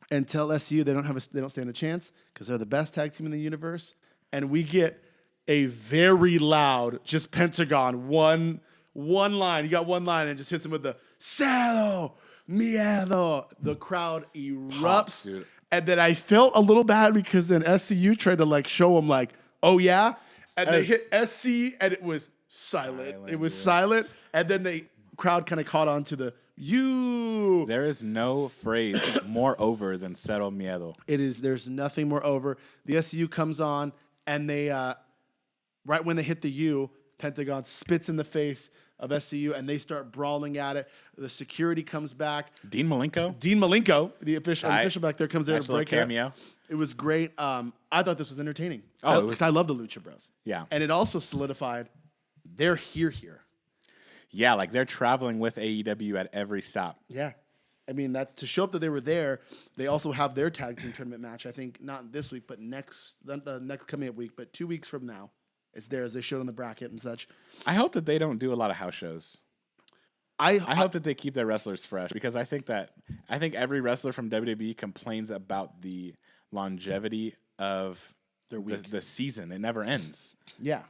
and tell SCU they don't stand a chance because they're the best tag team in the universe. And we get a very loud, just Pentagon, one line. You got one line and just hits him with the Cero Miedo. The crowd erupts. Pops, dude. And then I felt a little bad because then SCU tried to like show him like, oh yeah. And they hit SC and it was silent. It was silent. And then the crowd kind of caught on to the you. There is no phrase more over than Cero Miedo. There's nothing more over. The SCU comes on and they right when they hit the U, Pentagon spits in the face of SCU and they start brawling at it. The security comes back. Dean Malenko? Dean Malenko, the official back there, comes there Nice to little break cameo. It was great. I thought this was entertaining. Oh, it Because was- I love the Lucha Bros. Yeah. And it also solidified they're here. Yeah, like they're traveling with AEW at every stop. Yeah. I mean, that's to show up that they were there. They also have their tag team tournament match. I think not this week, but the next coming up week, but 2 weeks from now. It's there as they showed on the bracket and such. I hope that they don't do a lot of house shows. I hope that they keep their wrestlers fresh because I think every wrestler from WWE complains about the longevity of Their week. the season. It never ends. Yeah.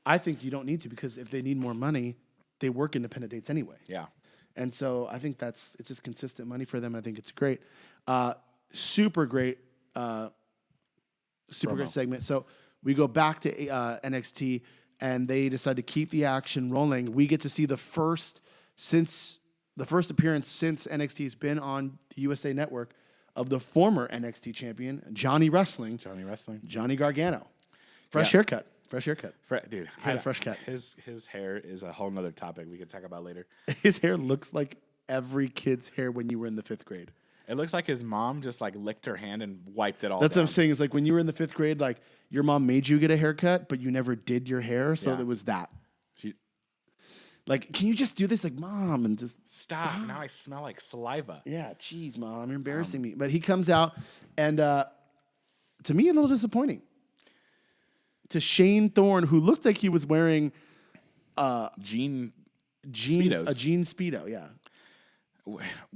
I think you don't need to because if they need more money, they work independent dates anyway. Yeah. And so I think it's just consistent money for them. I think it's great. Super great segment. So we go back to NXT and they decide to keep the action rolling. We get to see the first appearance since NXT's been on the USA Network of the former NXT champion, Johnny Gargano. Fresh haircut. Dude, He had a fresh cut. His hair is a whole nother topic we could talk about later. His hair looks like every kid's hair when you were in the 5th grade. It looks like his mom just like licked her hand and wiped it all That's down. what I'm saying. Is like when you were in the 5th grade, like your mom made you get a haircut, but you never did your hair, so Yeah. it was that. Like, can you just do this? Like, Mom, and just Stop. Now I smell like saliva. yeah, jeez, Mom, you're embarrassing me. But he comes out, and to me, a little disappointing. To Shane Thorne, who looked like he was wearing Jeans. a jean Speedo, yeah.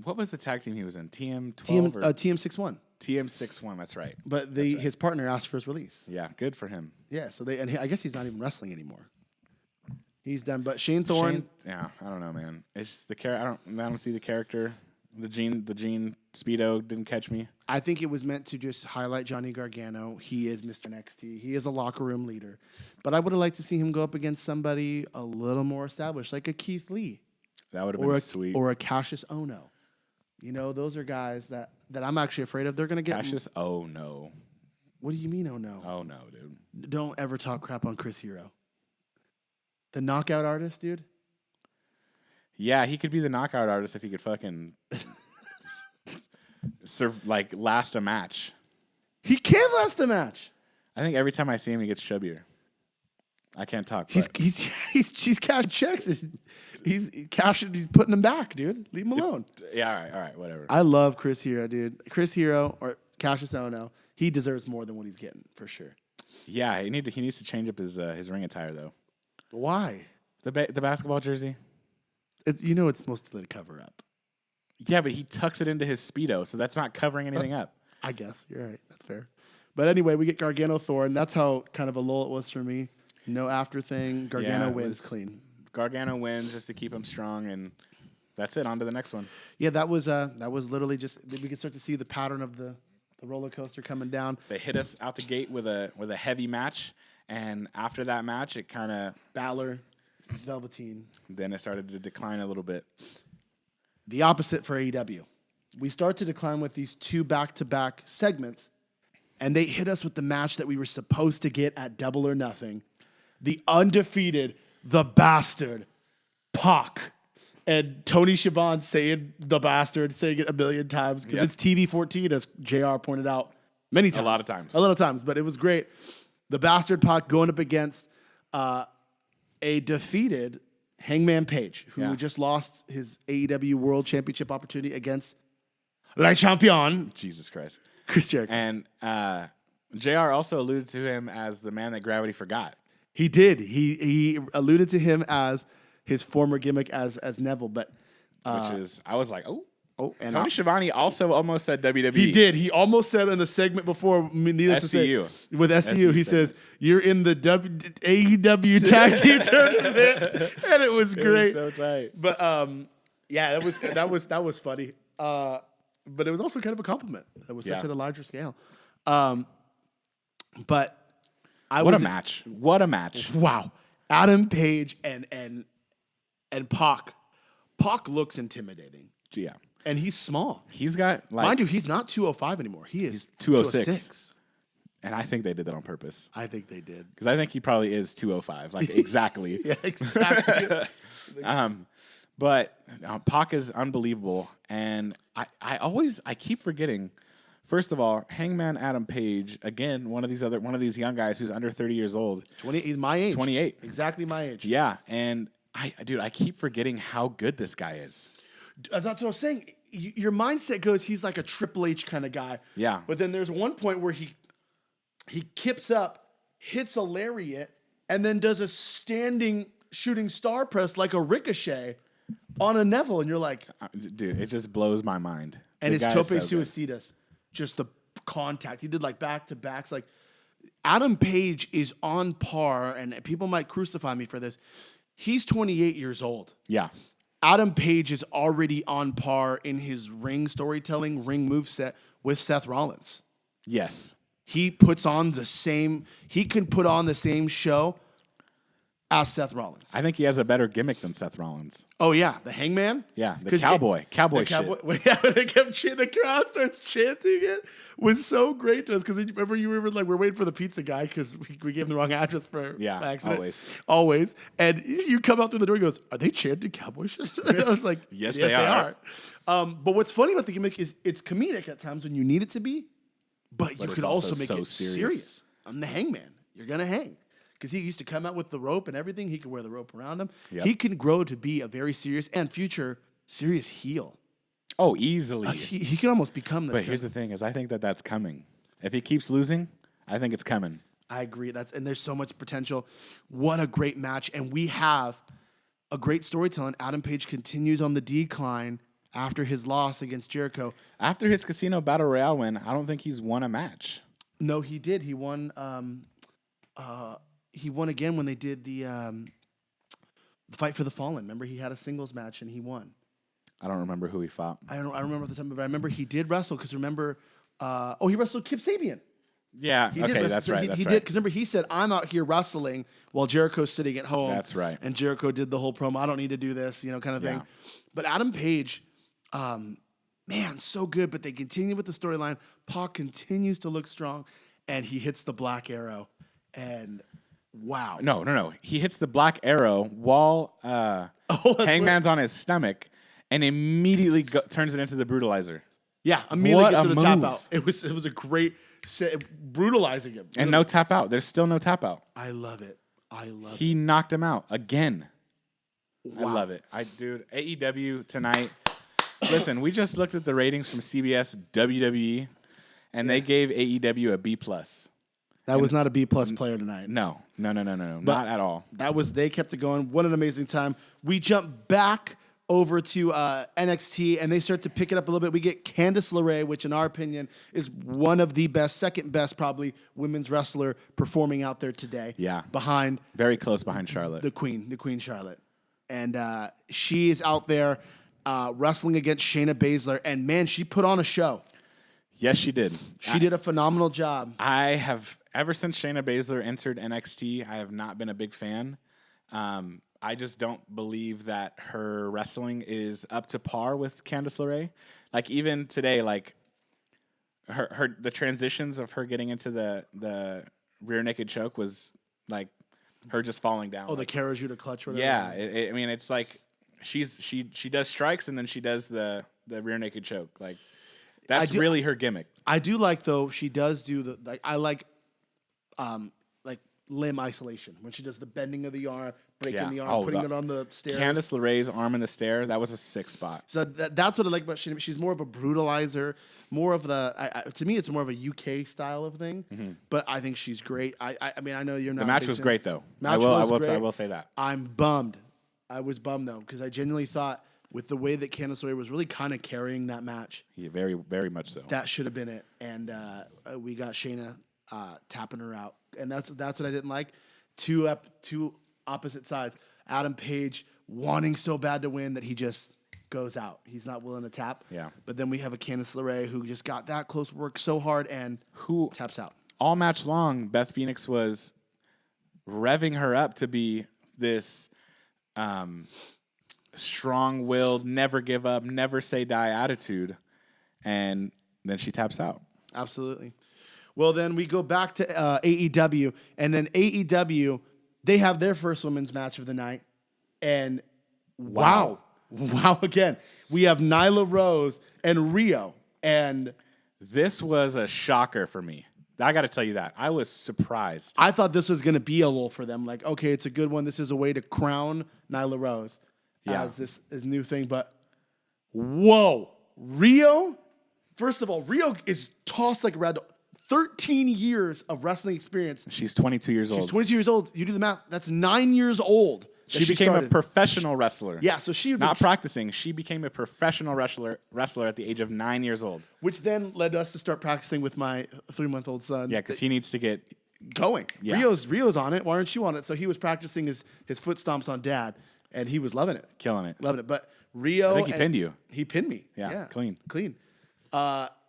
What was the tag team he was in? TM12 TM61. TM61, that's right. But his partner asked for his release. Yeah, good for him. Yeah, so I guess he's not even wrestling anymore. He's done. But Shane Thorne, I don't know, man. It's just the character. I don't see the character. The Gene Speedo didn't catch me. I think it was meant to just highlight Johnny Gargano. He is Mr. NXT. He is a locker room leader. But I would have liked to see him go up against somebody a little more established, like a Keith Lee. That would have been sweet. Or a Cassius Ohno. You know, those are guys that I'm actually afraid of. They're going to get... Cassius, oh no. What do you mean, oh no? Oh no, dude. Don't ever talk crap on Chris Hero. The knockout artist, dude. Yeah, he could be the knockout artist if he could fucking last a match. He can't last a match. I think every time I see him, he gets chubbier. I can't talk. He's cashing checks. He's cashing. He's putting them back, dude. Leave him alone. Yeah, all right, whatever. I love Chris Hero, dude. Chris Hero or Cassius Ohno, he deserves more than what he's getting for sure. Yeah, he needs to change up his ring attire though. Why? The basketball jersey. It's mostly to cover up. Yeah, but he tucks it into his Speedo, so that's not covering anything up. I guess. You're right. That's fair. But anyway, we get Gargano Thorne. That's how kind of a lull it was for me. No after thing. Gargano wins clean. Gargano wins just to keep him strong, and that's it. On to the next one. Yeah, that was literally just we could start to see the pattern of the roller coaster coming down. They hit us out the gate with a heavy match, and after that match, it kind of Balor, Velveteen. Then it started to decline a little bit. The opposite for AEW. We start to decline with these two back-to-back segments, and they hit us with the match that we were supposed to get at Double or Nothing. The undefeated, the bastard, Pac. And Tony Schiavone saying the bastard, saying it a million times, because it's TV-14, as JR pointed out many times. A lot of times. A lot of times, but it was great. The bastard Pac going up against a defeated Hangman Page, who just lost his AEW World Championship opportunity against Le Champion. Jesus Christ. Chris Jericho. And JR also alluded to him as the man that gravity forgot. He did. He alluded to him as his former gimmick as Neville, but which is, I was like, and Tony I- Schiavone also almost said WWE. He did. He almost said in the segment before, needless to say, SCU. with SCU, he says, "You're in the AEW tag team tournament," and it was great. It was so tight. But that was funny. But it was also kind of a compliment. It was such at a larger scale. But What a match! What a match! Wow, Adam Page and Pac. Pac looks intimidating. Yeah. And he's small. He's got, like... Mind you, he's not 205 anymore. He's 206. And I think they did that on purpose. I think they did. Because I think he probably is 205. Like, exactly. Yeah, exactly. But Pac is unbelievable. And I keep forgetting... First of all, Hangman Adam Page, again, one of these young guys who's under 30 years old. 28, he's my age. 28. Exactly my age. Yeah, and I keep forgetting how good this guy is. That's what I was saying. Your mindset goes, he's like a Triple H kind of guy. Yeah. But then there's one point where he kips up, hits a lariat, and then does a standing shooting star press like a Ricochet on a Neville, and you're like... Dude, it just blows my mind. And the it's guy Tope is so good. Suicidas. Just the contact. He did like back-to-backs. Like, Adam Page is on par, and people might crucify me for this. He's 28 years old. Yeah. Adam Page is already on par in his ring storytelling, ring moveset with Seth Rollins. Yes. He can put on the same show as Seth Rollins. I think he has a better gimmick than Seth Rollins. Oh, yeah. The Hangman? Yeah, the cowboy. Cowboy shit. Yeah, they kept the crowd starts chanting it. Was so great to us because remember you were like, we're waiting for the pizza guy because we gave him the wrong address for accident. Always. And you come out through the door and goes, are they chanting cowboy shit? I was like, yes, they are. But what's funny about the gimmick is it's comedic at times when you need it to be, but you could also make it serious. I'm the Hangman. You're going to hang. because he used to come out with the rope and everything. He could wear the rope around him. Yep. He can grow to be a very serious and future serious heel. Oh, easily. He could almost become this. But here's the thing: is I think that's coming. If he keeps losing, I think it's coming. I agree. And there's so much potential. What a great match, and we have a great storytelling. Adam Page continues on the decline after his loss against Jericho. After his Casino Battle Royale win, I don't think he's won a match. No, he did. He won. He won again when they did the Fight for the Fallen. Remember, he had a singles match and he won. I don't remember who he fought. I remember at the time, but I remember he did wrestle because remember, he wrestled Kip Sabian. Yeah, He okay, did wrestle. that's right. He did because remember he said, "I'm out here wrestling while Jericho's sitting at home." That's right. And Jericho did the whole promo. I don't need to do this, kind of thing. Yeah. But Adam Page, man, so good. But they continue with the storyline. Pac continues to look strong, and he hits the Black Arrow, and wow. No. He hits the Black Arrow while Hangman's on his stomach, and immediately turns it into the Brutalizer. Yeah, immediately What gets a to the tap move. out. It was a great brutalizing him. And no tap out. There's still no tap out. I love it. I love it. He knocked him out again. Wow. I love it. Dude, AEW tonight. Listen, we just looked at the ratings from CBS WWE, and they gave AEW a B+. That was not a B+ player tonight. No, not at all. They kept it going. What an amazing time. We jump back over to NXT, and they start to pick it up a little bit. We get Candice LeRae, which in our opinion is one of the best, second best probably, women's wrestler performing out there today. Yeah. Behind Very close behind Charlotte. the Queen Charlotte. And she is out there wrestling against Shayna Baszler, and man, she put on a show. Yes, she did. She did a phenomenal job. I have, ever since Shayna Baszler entered NXT, I have not been a big fan. I just don't believe that her wrestling is up to par with Candice LeRae. Like even today, like the transitions of her getting into the rear naked choke was like her just falling down. Oh, the Karajuda clutch, whatever. Yeah, I mean it's like she does strikes and then she does the rear naked choke. Like that's really her gimmick. I do like though she does do I like limb isolation when she does the bending of the arm, breaking the arm, putting it on the stairs. Candice LeRae's arm in the stair, that was a sick spot. So that's what I like about Shayna. She's more of a brutalizer, more of to me it's more of a UK style of thing. Mm-hmm. But I think she's great. I mean I know you're not. The match was great though. I will say that. I'm bummed. I was bummed though because I genuinely thought with the way that Candice LeRae was really kind of carrying that match. Yeah, very very much so. That should have been it, and we got Shayna tapping her out. And that's what I didn't like. Two opposite sides. Adam Page wanting so bad to win that he just goes out. He's not willing to tap. Yeah. But then we have a Candice LeRae who just got that close, worked so hard, and who taps out. All match long, Beth Phoenix was revving her up to be this strong-willed, never give up, never say die attitude, and then she taps out. Absolutely. Well, then we go back to AEW, and then AEW, they have their first women's match of the night, and wow again. We have Nyla Rose and Rio, and this was a shocker for me. I got to tell you that. I was surprised. I thought this was going to be a lull for them. Like, okay, it's a good one. This is a way to crown Nyla Rose as this new thing, but whoa, Rio. First of all, Rio is tossed like a rag doll. 13 years of wrestling experience. She's 22 years old. She's 22 years old. You do the math. That's 9 years old. She became a professional wrestler. Yeah, so she not practicing. She became a professional wrestler at the age of 9 years old. Which then led us to start practicing with my 3-month-old son. Yeah, because he needs to get going. Yeah. Rio's on it. Why aren't you on it? So he was practicing his foot stomps on Dad, and he was loving it, killing it, loving it. But Rio, I think he pinned you. He pinned me. Yeah, clean.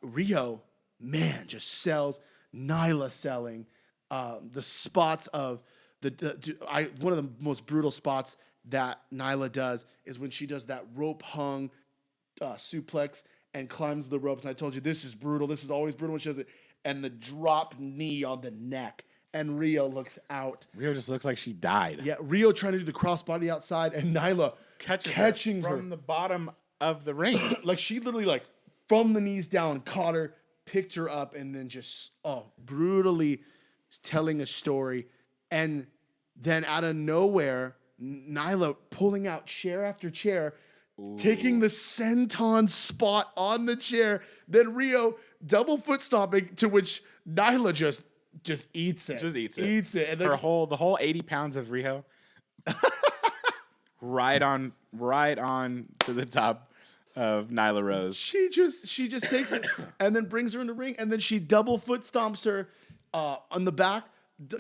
Rio, man, just sells. Nyla selling the spots of one of the most brutal spots that Nyla does is when she does that rope hung suplex and climbs the ropes. And I told you this is brutal. This is always brutal when she does it. And the drop knee on the neck. And Rio looks out. Rio just looks like she died. Yeah, Rio trying to do the crossbody outside, and Nyla catching her from the bottom of the ring. Like she literally from the knees down caught her, picked her up, and then just brutally telling a story. And Then out of nowhere, Nyla pulling out chair after chair, taking the senton spot on the chair. Then Rio double foot stomping, to which Nyla just eats it. Just eats it. Eats it. And then the whole 80 pounds of Riho. right on to the top of Nyla Rose. She just takes it and then brings her in the ring, and then she double foot stomps her on the back,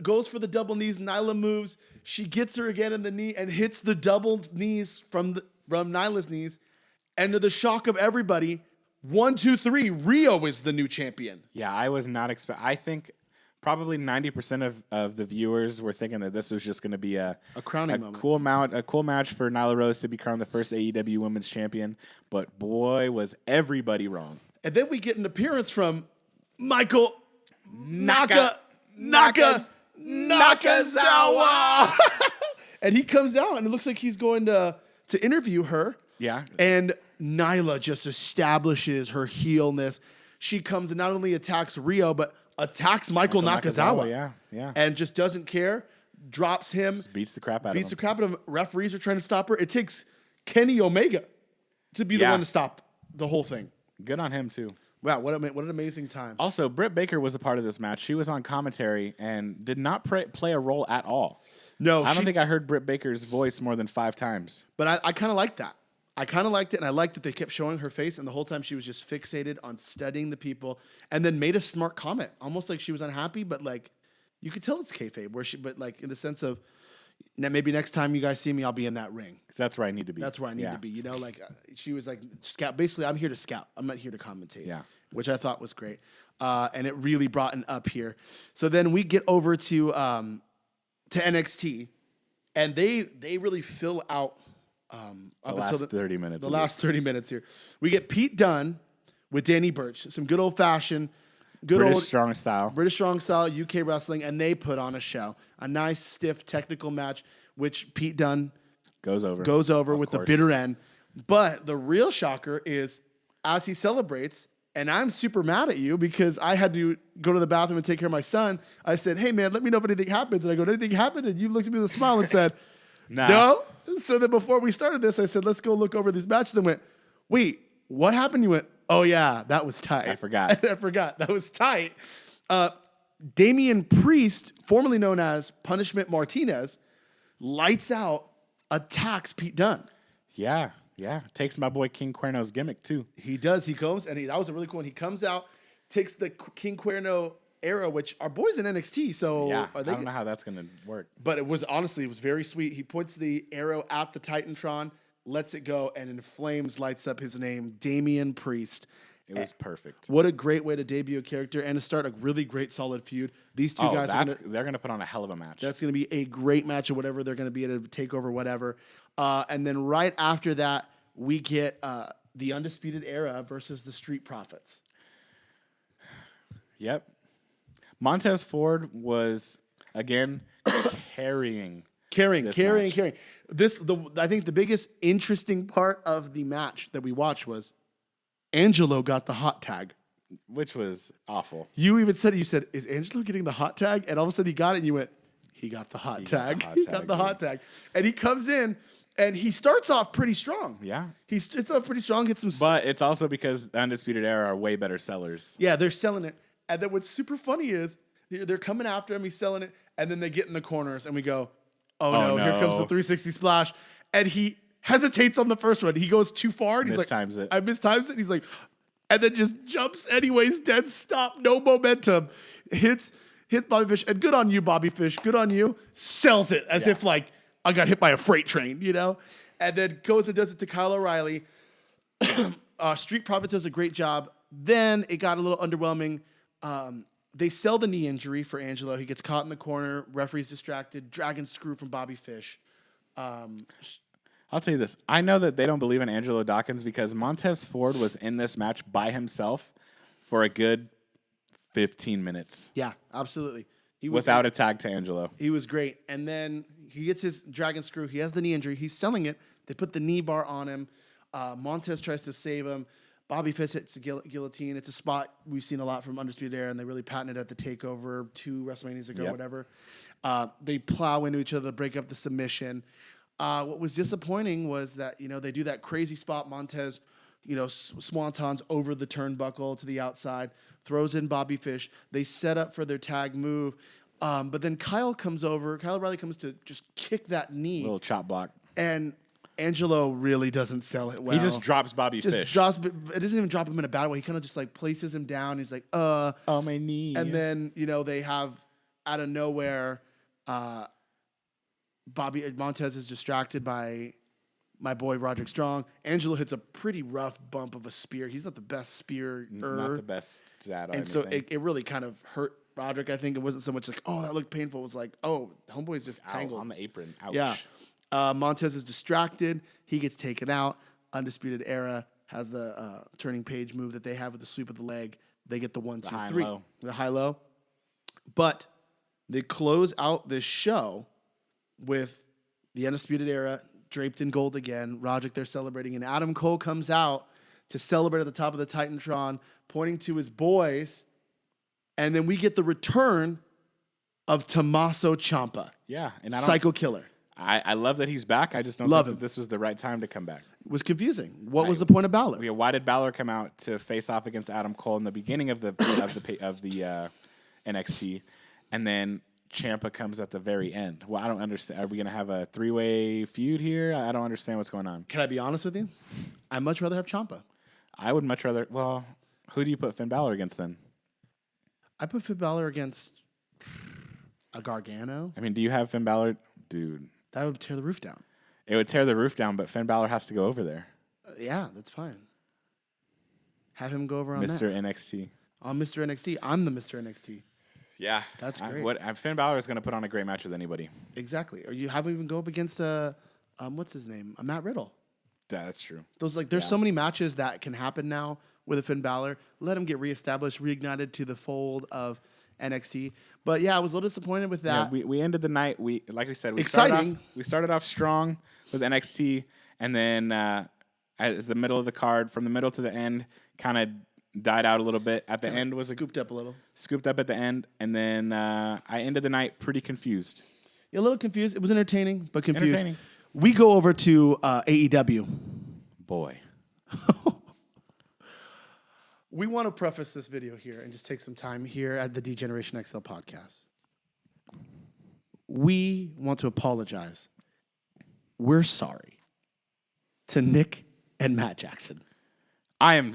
goes for the double knees. Nyla moves. She gets her again in the knee and hits the double knees from Nyla's knees. And to the shock of everybody, 1, 2, 3, Rio is the new champion. Yeah, I was not I think probably 90% of the viewers were thinking that this was just going to be a crowning moment. A cool match for Nyla Rose to become the first AEW Women's Champion. But boy, was everybody wrong. And then we get an appearance from Michael Nakazawa. And he comes out, and it looks like he's going to interview her. Yeah. And Nyla just establishes her heelness. She comes and not only attacks Rio, but attacks Michael Nakazawa. Yeah. And just doesn't care, drops him. Just beats the crap out Beats of the him. crap out of him. Referees are trying to stop her. It takes Kenny Omega to be the one to stop the whole thing. Good on him, too. Wow, what an amazing time. Also, Britt Baker was a part of this match. She was on commentary and did not play a role at all. No, I don't think I heard Britt Baker's voice more than 5 times. But I kind of like that. I kind of liked it, and I liked that they kept showing her face, and the whole time she was just fixated on studying the people, and then made a smart comment, almost like she was unhappy, but like you could tell it's kayfabe, but like in the sense of maybe next time you guys see me, I'll be in that ring. 'Cause that's where I need to be. That's where I need to be. You know, like she was like scout. Basically, I'm here to scout. I'm not here to commentate. Yeah. Which I thought was great, and it really brought an up here. So then we get over to NXT, and they really fill out. Up until the 30 minutes. The last 30 minutes here. We get Pete Dunne with Danny Burch. Some good old-fashioned, British strong style. British strong style, UK wrestling, and they put on a show. A nice, stiff, technical match, which Pete Dunne Goes over with the course. bitter end. But the real shocker is, as he celebrates, and I'm super mad at you because I had to go to the bathroom and take care of my son, I said, hey, man, let me know if anything happens. And I go, did anything happen? And you looked at me with a smile and said, Nah. no. So then before we started this, I said, let's go look over these matches. And went, wait, what happened? You went, oh, yeah, that was tight. I forgot. I forgot. That was tight. Damian Priest, formerly known as Punishment Martinez, lights out, attacks Pete Dunne. Yeah. Takes my boy King Cuerno's gimmick, too. He does. He goes, and that was a really cool one. He comes out, takes the King Cuerno arrow, which our boys in NXT, so Yeah, I don't know how that's going to work. But it was very sweet. He points the arrow at the Titantron, lets it go, and in flames lights up his name, Damian Priest. It was perfect. What a great way to debut a character and to start a really great solid feud. These two guys they're going to put on a hell of a match. That's going to be a great match or whatever they're going to be at a takeover, whatever. And then right after that, we get the Undisputed Era versus the Street Profits. Yep. Montez Ford was, again, carrying. I think the biggest interesting part of the match that we watched was Angelo got the hot tag. Which was awful. You even said it. You said, is Angelo getting the hot tag? And all of a sudden he got it, and you went, he got the hot tag. He got the hot tag. And he comes in, and he starts off pretty strong. Yeah. He starts off pretty strong, gets some... But it's also because the Undisputed Era are way better sellers. Yeah, they're selling it. And then what's super funny is they're coming after him, he's selling it, and then they get in the corners, and we go, oh no, here comes the 360 splash. And he hesitates on the first one. He goes too far, and he's like, I mistimes it. He's like, and then just jumps anyways, dead stop, no momentum. Hits Bobby Fish, and good on you, Bobby Fish, good on you. Sells it as if like, I got hit by a freight train, you know? And then goes and does it to Kyle O'Reilly. Street Profits does a great job. Then it got a little underwhelming. They sell the knee injury for Angelo. He gets caught in the corner. Referee's distracted. Dragon screw from Bobby Fish. I'll tell you this. I know that they don't believe in Angelo Dawkins because Montez Ford was in this match by himself for a good 15 minutes. Yeah, absolutely. He was without a tag to Angelo. He was great. And then he gets his dragon screw. He has the knee injury. He's selling it. They put the knee bar on him. Montez tries to save him. Bobby Fish hits the guillotine. It's a spot we've seen a lot from Undisputed Era, and they really patented at the TakeOver 2 WrestleManias ago, whatever. They plow into each other to break up the submission. What was disappointing was that, they do that crazy spot. Montez, swantons over the turnbuckle to the outside, throws in Bobby Fish. They set up for their tag move. But then Kyle O'Reilly comes to just kick that knee. Little chop block. And Angelo really doesn't sell it well. He just drops Bobby Fish. It doesn't even drop him in a bad way. He kind of just like places him down. He's like, oh, my knee. And then, they have out of nowhere, Montez is distracted by my boy Roderick Strong. Angelo hits a pretty rough bump of a spear. He's not the best spearer. Not the best at And so it really kind of hurt Roderick. I think it wasn't so much like, oh, that looked painful. It was like, oh, homeboy's just tangled. On the apron. Ouch. Yeah. Montez is distracted. He gets taken out. Undisputed Era has the turning page move that they have with the sweep of the leg. They get the 1, 2, 3. Low. The high-low. But they close out this show with the Undisputed Era draped in gold again. Roderick there celebrating. And Adam Cole comes out to celebrate at the top of the Titantron, pointing to his boys. And then we get the return of Tommaso Ciampa. Yeah. And Psycho Killer. I love that he's back. I just don't think that this was the right time to come back. It was confusing. What was the point of Balor? Yeah, why did Balor come out to face off against Adam Cole in the beginning of the NXT, and then Ciampa comes at the very end? Well, I don't understand. Are we going to have a 3-way feud here? I don't understand what's going on. Can I be honest with you? I'd much rather have Ciampa. I would much rather. Well, who do you put Finn Balor against then? I put Finn Balor against a Gargano. I mean, do you have Finn Balor, dude? That would tear the roof down. It would tear the roof down, but Finn Balor has to go over there. Yeah, that's fine. Have him go over on Mr. that. NXT. On Mr. NXT. I'm the Mr. NXT. Yeah. That's great. Finn Balor is going to put on a great match with anybody. Exactly. Or you have him even go up against what's his name? Matt Riddle. That's true. There's so many matches that can happen now with a Finn Balor. Let him get reestablished, reignited to the fold of NXT. But yeah, I was a little disappointed with that. Yeah, we ended the night. Like we said, Exciting. We started off strong with NXT, and then as the middle of the card, from the middle to the end, kind of died out a little bit. At the end was scooped up a little. Scooped up at the end, and then I ended the night pretty confused. Yeah, a little confused. It was entertaining, but confused. Entertaining. We go over to AEW. Boy. We want to preface this video here and just take some time here at the DGenerationXL Podcast. We want to apologize. We're sorry to Nick and Matt Jackson. There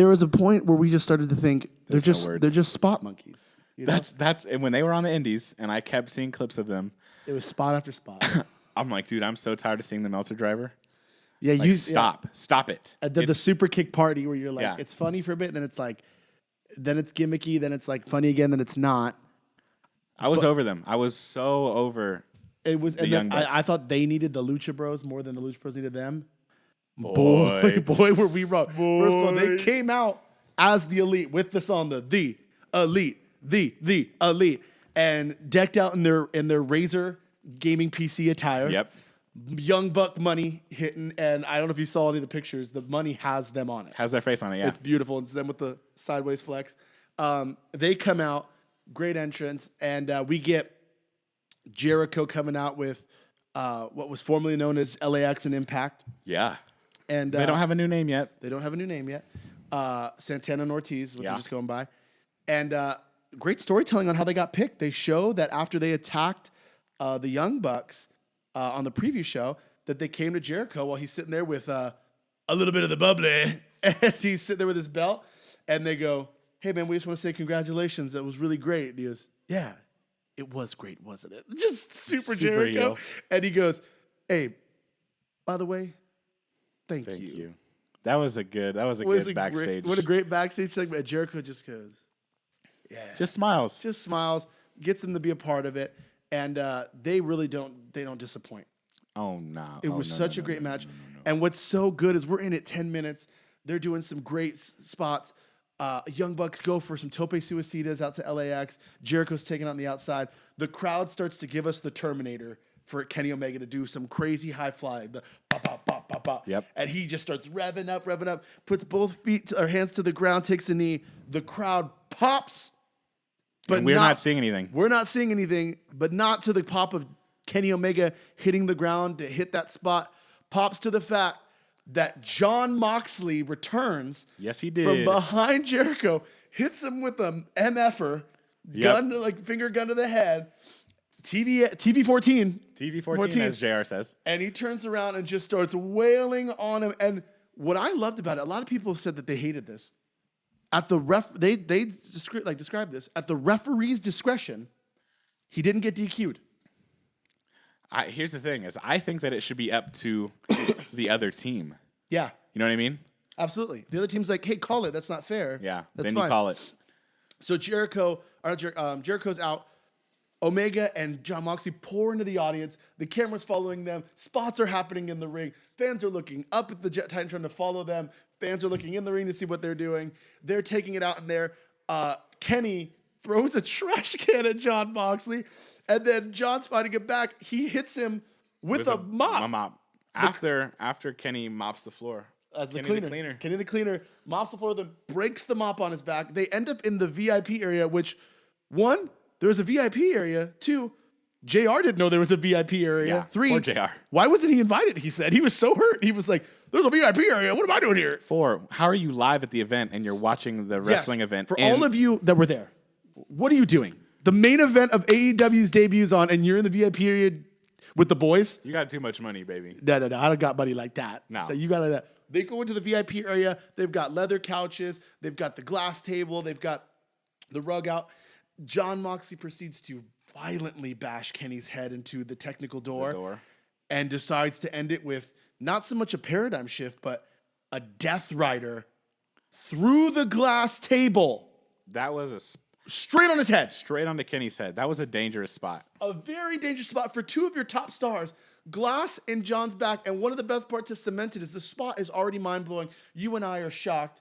was a point where we just started to think they're just spot monkeys. You know? That's and when they were on the indies, and I kept seeing clips of them. It was spot after spot. I'm like, dude, I'm so tired of seeing the Meltzer driver. Yeah, like, stop it. The super kick party where you're like, it's funny for a bit, then it's like, then it's gimmicky, then it's like funny again, then it's not. I was over them. I was so over. It was, the Young Bucks. I thought they needed the Lucha Bros more than the Lucha Bros needed them. Boy, were we wrong? First of all, they came out as the Elite with the song the Elite, the Elite, and decked out in their Razor gaming PC attire. Yep. Young Buck money hitting, and I don't know if you saw any of the pictures. The money has them on it. Has their face on it, yeah. It's beautiful. It's them with the sideways flex. They come out, great entrance, and we get Jericho coming out with what was formerly known as LAX and Impact. Yeah. And they don't have a new name yet. Santana and Ortiz, which they're just going by. And great storytelling on how they got picked. They show that after they attacked the Young Bucks on the preview show, that they came to Jericho while he's sitting there with a little bit of the bubbly. And he's sitting there with his belt. And they go, hey, man, we just want to say congratulations. That was really great. And he goes, yeah, it was great, wasn't it? Just super Jericho. Heel. And he goes, hey, by the way, thank you. That was a good backstage. What a great backstage segment. Jericho just goes, yeah. Just smiles. Gets them to be a part of it. And they really don't disappoint. Oh, no. It was such a great match. And what's so good is we're in it 10 minutes. They're doing some great spots. Young Bucks go for some tope suicidas out to LAX. Jericho's taken on the outside. The crowd starts to give us the Terminator for Kenny Omega to do some crazy high fly, the pop, pop, pop, pop, pop. Yep. And he just starts revving up, puts both feet or hands to the ground, takes a knee. The crowd pops, but And we're not seeing anything. We're not seeing anything, but not to the pop of Kenny Omega hitting the ground to hit that spot. Pops to the fact that Jon Moxley returns. Yes, he did. From behind Jericho, hits him with a MFer, gun, like finger gun to the head. TV 14. TV 14, as JR says. And he turns around and just starts wailing on him. And what I loved about it, a lot of people said that they hated this. At the they described this at the referee's discretion. He didn't get DQ'd. Here's the thing: is I think that it should be up to the other team. Yeah, You know what I mean? absolutely. The other team's like, "Hey, call it. That's not fair." Yeah. that's Then fine. you call it. So Jericho's out. Omega and Jon Moxley pour into the audience. The camera's following them. Spots are happening in the ring. Fans are looking up at the Jet Titan trying to follow them. Fans are looking in the ring to see what they're doing. They're taking it out in there. Kenny throws a trash can at Jon Moxley, and then John's fighting it back. He hits him with a mop. A mop. After Kenny mops the floor. As the Kenny cleaner. Kenny the cleaner mops the floor, then breaks the mop on his back. They end up in the VIP area, which, one, there's a VIP area. Two, JR didn't know there was a VIP area. Yeah, Three, poor JR. Why wasn't he invited? He said he was so hurt. He was like, there's a VIP area. What am I doing here? 4, how are you live at the event and you're watching the wrestling event? For all of you that were there, what are you doing? The main event of AEW's debuts on, and you're in the VIP area with the boys? You got too much money, baby. No. I don't got money like that. No. You got like that. They go into the VIP area. They've got leather couches. They've got the glass table. They've got the rug out. Jon Moxley proceeds to violently bash Kenny's head into the technical door. And decides to end it with not so much a paradigm shift, but a Death Rider through the glass table. That was Straight on his head. straight onto Kenny's head. That was a dangerous spot. A very dangerous spot for two of your top stars. Glass in John's back. And one of the best parts to cement it is the spot is already mind-blowing. You and I are shocked.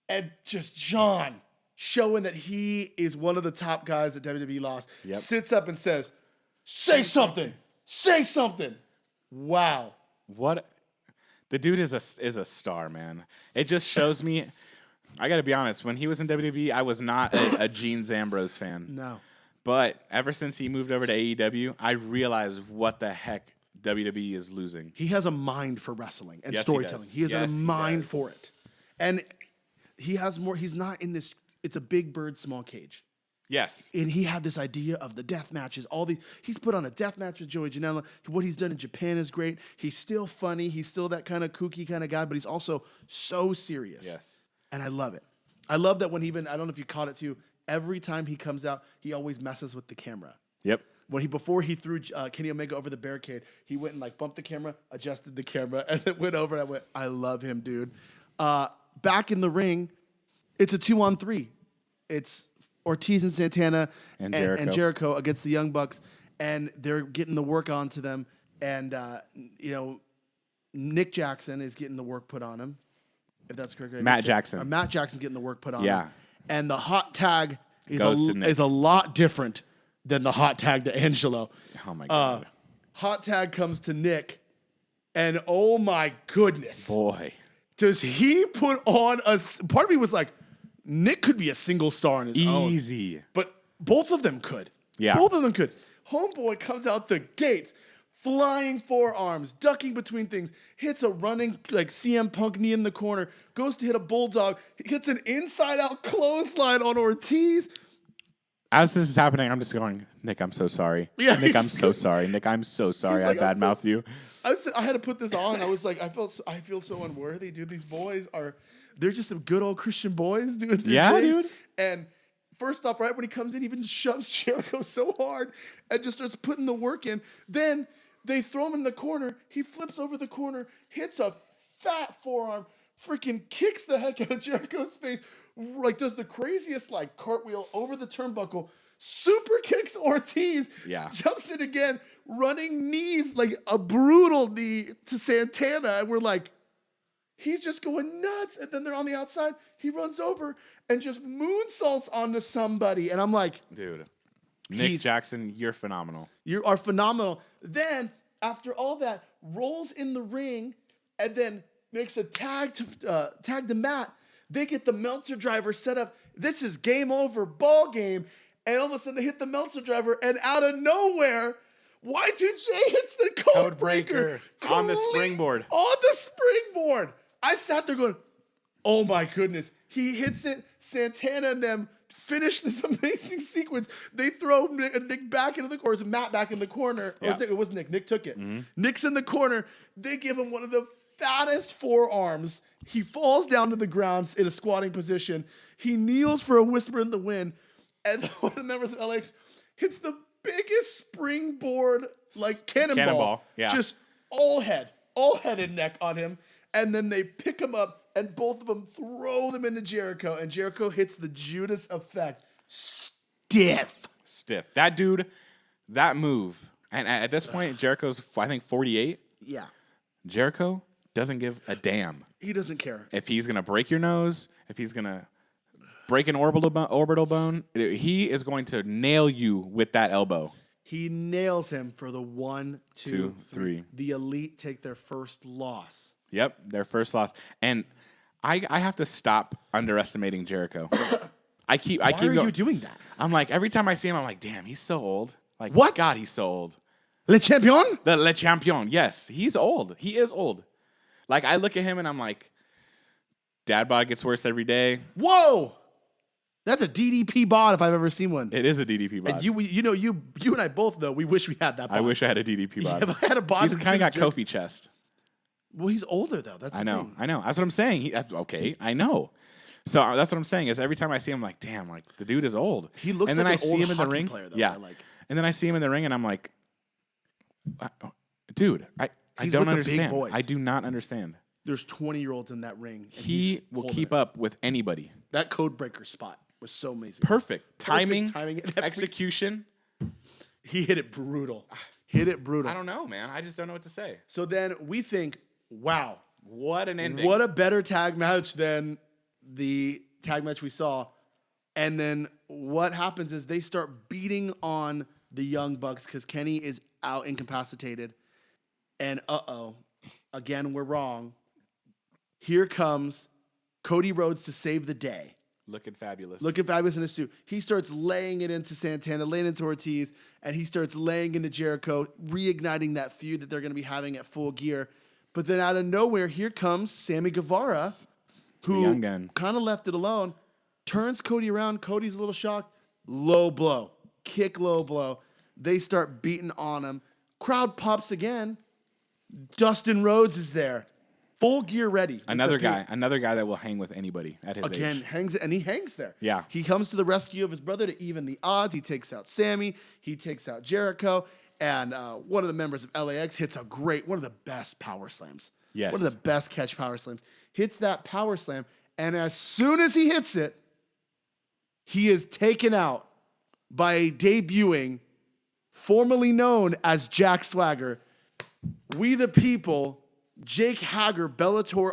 And just John showing that he is one of the top guys that WWE lost. Yep. Sits up and says, say something. Say something. Wow. What? The dude is a star, man. It just shows me. I got to be honest. When he was in WWE, I was not a Gene Zambrose fan. No. But ever since he moved over to AEW, I realized what the heck WWE is losing. He has a mind for wrestling and Yes, he storytelling. does. He has Yes, a he mind does. for it. And he has more. He's not in this. It's a big bird, small cage. Yes. And he had this idea of the death matches. He's put on a death match with Joey Janela. What he's done in Japan is great. He's still funny. He's still that kind of kooky kind of guy, but he's also so serious. Yes. And I love it. I love that when I don't know if you caught it too, every time he comes out, he always messes with the camera. Yep. Before he threw Kenny Omega over the barricade, he went and like bumped the camera, adjusted the camera, and then went over and I went, I love him, dude. Back in the ring, it's a 2-on-3. It's Ortiz and Santana And Jericho against the Young Bucks, and they're getting the work onto them. And Nick Jackson is getting the work put on him, if that's correct. Right? Matt Jackson. Matt Jackson's getting the work put on him. Yeah. And the hot tag Goes to Nick. is a lot different than the hot tag to Angelo. Oh my God. Hot tag comes to Nick, and oh my goodness, Boy. does he put on part of me was like, Nick could be a single star on his own. Easy. But both of them could. Yeah. Both of them could. Homeboy comes out the gates, flying forearms, ducking between things, hits a running like CM Punk knee in the corner, goes to hit a bulldog, hits an inside-out clothesline on Ortiz. As this is happening, I'm just going, Nick, I'm so sorry. Yeah, Nick, I'm so sorry. Nick, I'm so sorry. He's like, I I'm badmouthed so- you. I had to put this on. I was like, I feel so unworthy, dude. These boys they're just some good old Christian boys doing their Yeah, thing. dude. And first off, right when he comes in, he even shoves Jericho so hard and just starts putting the work in. Then they throw him in the corner. He flips over the corner, hits a fat forearm, freaking kicks the heck out of Jericho's face, like does the craziest like cartwheel over the turnbuckle, super kicks Ortiz, Yeah. jumps in again, running knees, like a brutal knee to Santana. And we're like, he's just going nuts. And then they're on the outside. He runs over and just moonsaults onto somebody. And I'm like, Dude. Nick Jackson, you're phenomenal. You are phenomenal. Then, after all that, rolls in the ring and then makes a tag to Matt. They get the Meltzer driver set up. This is game over, ball game. And all of a sudden, they hit the Meltzer driver, and out of nowhere, Y2J hits the code breaker on the springboard. On the springboard. I sat there going, oh my goodness. He hits it. Santana and them finish this amazing sequence. They throw Nick back into the corner. Matt back in the corner. Yeah. Or it was Nick. Nick took it. Nick's in the corner. They give him one of the fattest forearms. He falls down to the ground in a squatting position. He kneels for a whisper in the wind. And one of the members of LAX hits the biggest springboard, like cannonball. Yeah. Just all head and neck on him. And then they pick him up, and both of them throw them into Jericho. And Jericho hits the Judas effect. Stiff. That dude, that move. And at this point, Jericho's, I think, 48. Yeah. Jericho doesn't give a damn. He doesn't care. If he's going to break your nose, if he's going to break an orbital bone, he is going to nail you with that elbow. He nails him for the 1, 2, 3. The Elite take their first loss. Yep, their first loss. And I have to stop underestimating Jericho. I keep Why are you doing that? I'm like, every time I see him, I'm like, damn, he's so old. Like, What? God, he's so old. Le Champion? The Le Champion, yes, he's old. He is old. Like, I look at him and I'm like, dad bod gets worse every day. Whoa! That's a DDP bod if I've ever seen one. It is a DDP bod. And you and I both know we wish we had that bod. I wish I had a DDP bod. If I had a bod, He's kind of got Kofi chest. Well, he's older though. That's I the know. thing. I know. That's what I'm saying. Okay, I know. So that's what I'm saying is every time I see him, I'm like, damn, like the dude is old. He looks and then like I an see old him in the hockey ring. player, though, yeah. I like. And then I see him in the ring, and I'm like, dude, I He's don't with the big understand. boys. I do not understand. There's 20-year-olds in that ring. And He he's will holding keep it. up with anybody. That code breaker spot was so amazing. Perfect timing, timing and everything. execution. He hit it brutal. I don't know, man. I just don't know what to say. So then we think, wow, What an ending. what a better tag match than the tag match we saw. And then what happens is they start beating on the Young Bucks because Kenny is out incapacitated. And again, we're wrong. Here comes Cody Rhodes to save the day. Looking fabulous. Looking fabulous in a suit. He starts laying it into Santana, laying into Ortiz, and he starts laying into Jericho, reigniting that feud that they're going to be having at Full Gear. But then out of nowhere, here comes Sammy Guevara, who young gun. kind of left it alone, turns Cody around. Cody's a little shocked. Low blow. Kick, low blow. They start beating on him. Crowd pops again. Dustin Rhodes is there. Full Gear ready. with Another the P. guy that will hang with anybody at his Again, age. he hangs there. Yeah. He comes to the rescue of his brother to even the odds. He takes out Sammy. He takes out Jericho. And one of the members of LAX hits one of the best power slams. Yes. One of the best catch power slams. Hits that power slam. And as soon as he hits it, he is taken out by a debuting, formerly known as Jack Swagger, We the People, Jake Hager,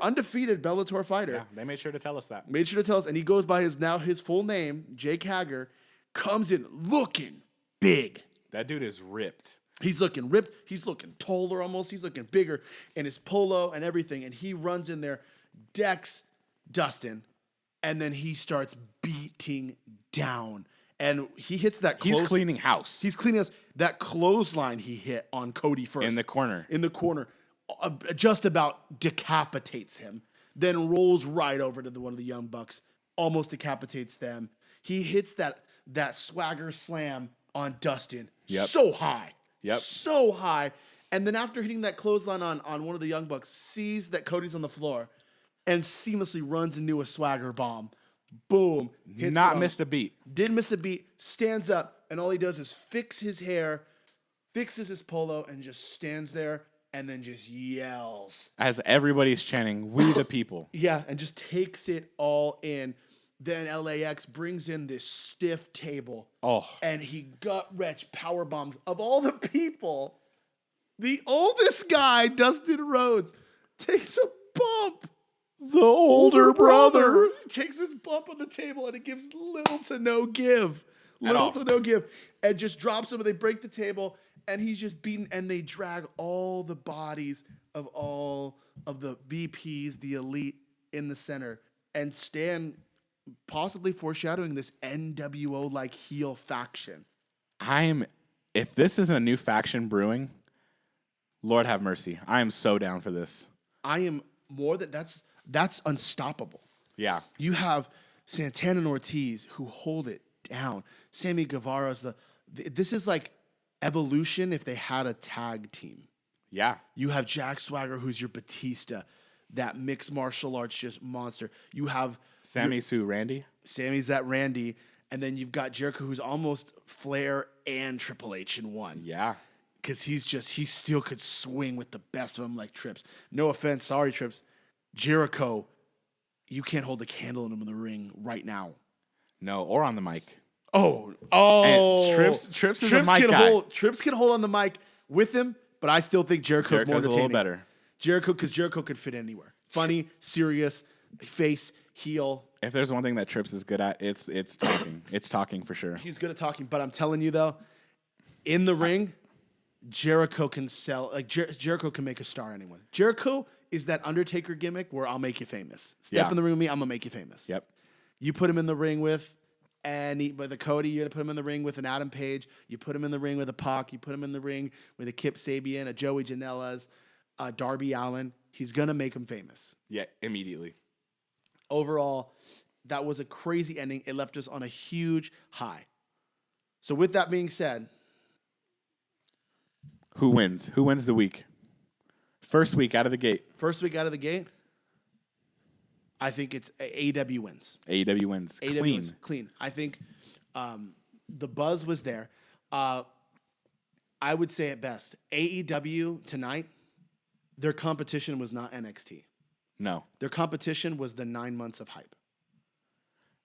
undefeated Bellator fighter. Yeah, they made sure to tell us that. Made sure to tell us, and he goes by his full name, Jake Hager, comes in looking big. That dude is ripped. He's looking ripped. He's looking taller almost. He's looking bigger in his polo and everything. And he runs in there, decks Dustin, and then he starts beating down. And he hits that He's cleaning house. He's cleaning house. That clothesline he hit on Cody first. In the corner. Just about decapitates him. Then rolls right over to one of the Young Bucks. Almost decapitates them. He hits that swagger slam on Dustin. Yep. So high. Yep. So high. And then after hitting that clothesline on one of the Young Bucks, sees that Cody's on the floor and seamlessly runs into a swagger bomb. Boom. Hits Not it on- missed a beat. Didn't miss a beat. Stands up, and all he does is fix his hair, fixes his polo, and just stands there and then just yells. As everybody's chanting, "We the people." Yeah, and just takes it all in. Then LAX brings in this stiff table. Oh. And he gut-wrench power bombs. Of all the people, the oldest guy, Dustin Rhodes, takes a bump. The older brother. Takes his bump on the table, and it gives little to no give. Little to no give. And just drops him and they break the table and he's just beaten and they drag all the bodies of all of the VPs, the elite in the center and Stan possibly foreshadowing this NWO-like heel faction. If this is a new faction brewing, Lord have mercy. I am so down for this. I am more than that's unstoppable. Yeah. You have Santana and Ortiz who hold it down. Sammy Guevara's this is like Evolution if they had a tag team. Yeah. You have Jack Swagger who's your Batista, that mixed martial arts just monster. You have Sammy's who, Randy? Sammy's that Randy, and then you've got Jericho who's almost Flair and Triple H in one. Yeah. Because he still could swing with the best of them like Trips. No offense, sorry Trips. Jericho, you can't hold a candle in him in the ring right now. No, or on the mic. Oh. And Trips is a mic guy. Trips can hold on the mic with him, but I still think Jericho's more a entertaining. little better. Because Jericho could fit anywhere. Funny, serious, face, heel. If there's one thing that Trips is good at, it's talking. It's talking for sure. He's good at talking, but I'm telling you though, in the ring, Jericho can sell. Like Jericho can make a star anyone. Jericho is that Undertaker gimmick where I'll make you famous. Step in the ring with me, I'm gonna make you famous. Yep. You put him in the ring with the Cody, you're gonna put him in the ring with an Adam Page. You put him in the ring with a Pac. You put him in the ring with a Kip Sabian, a Joey Janela's, Darby Allin. He's gonna make him famous. Yeah, immediately. Overall, that was a crazy ending. It left us on a huge high. So with that being said, who wins? Who wins the week? First week out of the gate. I think it's AEW wins. AEW wins. AEW Clean. wins. Clean. I think the buzz was there. I would say it best. AEW tonight, their competition was not NXT. No. Their competition was the 9 months of hype.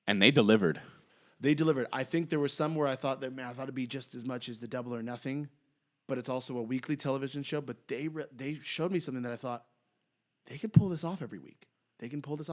And they delivered. I think there was some where I thought it'd be just as much as the Double or Nothing, but it's also a weekly television show. But they showed me something that I thought they could pull this off every week. Easily can pull this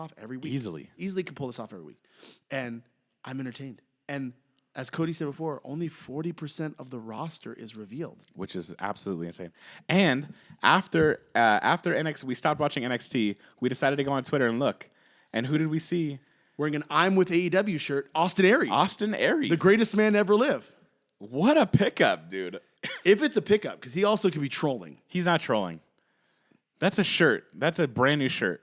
off every week. And I'm entertained. And as Cody said before, only 40% of the roster is revealed. Which is absolutely insane. And after NXT, we stopped watching NXT. We decided to go on Twitter and look. And who did we see? Wearing an I'm with AEW shirt, Austin Aries. The greatest man to ever live. What a pickup, dude. If it's a pickup, because he also could be trolling. He's not trolling. That's a shirt. That's a brand new shirt.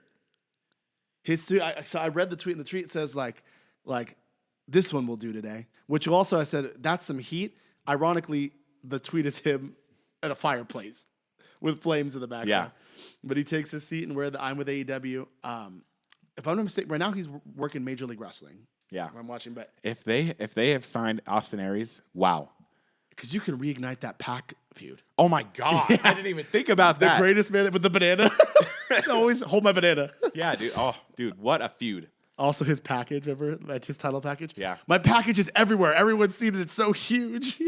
So I read the tweet, and the tweet says like this one will do today. Which also I said that's some heat. Ironically, the tweet is him at a fireplace with flames in the background. Yeah. But he takes his seat and wear the I'm with AEW. If I'm not mistaken, right now he's working Major League Wrestling. Yeah, I'm watching. But if they have signed Austin Aries, wow. Because you can reignite that Pac feud. Oh my God! Yeah. I didn't even think about that. The greatest man with the banana. Always hold my banana. Yeah, dude. Oh, dude, what a feud. Also, his package, remember? That's his title package? Yeah. My package is everywhere. Everyone's seen it. It's so huge.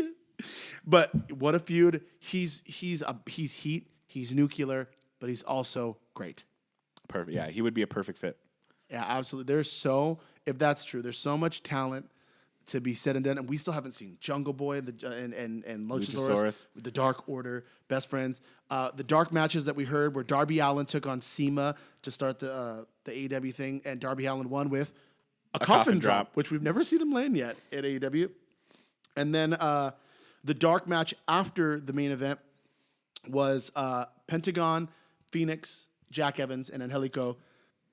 But what a feud. He's heat. He's nuclear, but he's also great. Perfect. Yeah, he would be a perfect fit. Yeah, absolutely. If that's true, there's so much talent to be said and done, and we still haven't seen Jungle Boy and Luchasaurus with the Dark Order, best friends. The dark matches that we heard where Darby Allin took on CIMA to start the AEW thing, and Darby Allin won with a coffin drop, which we've never seen him land yet at AEW. And then the dark match after the main event was Pentagon, Phoenix, Jack Evans, and Angelico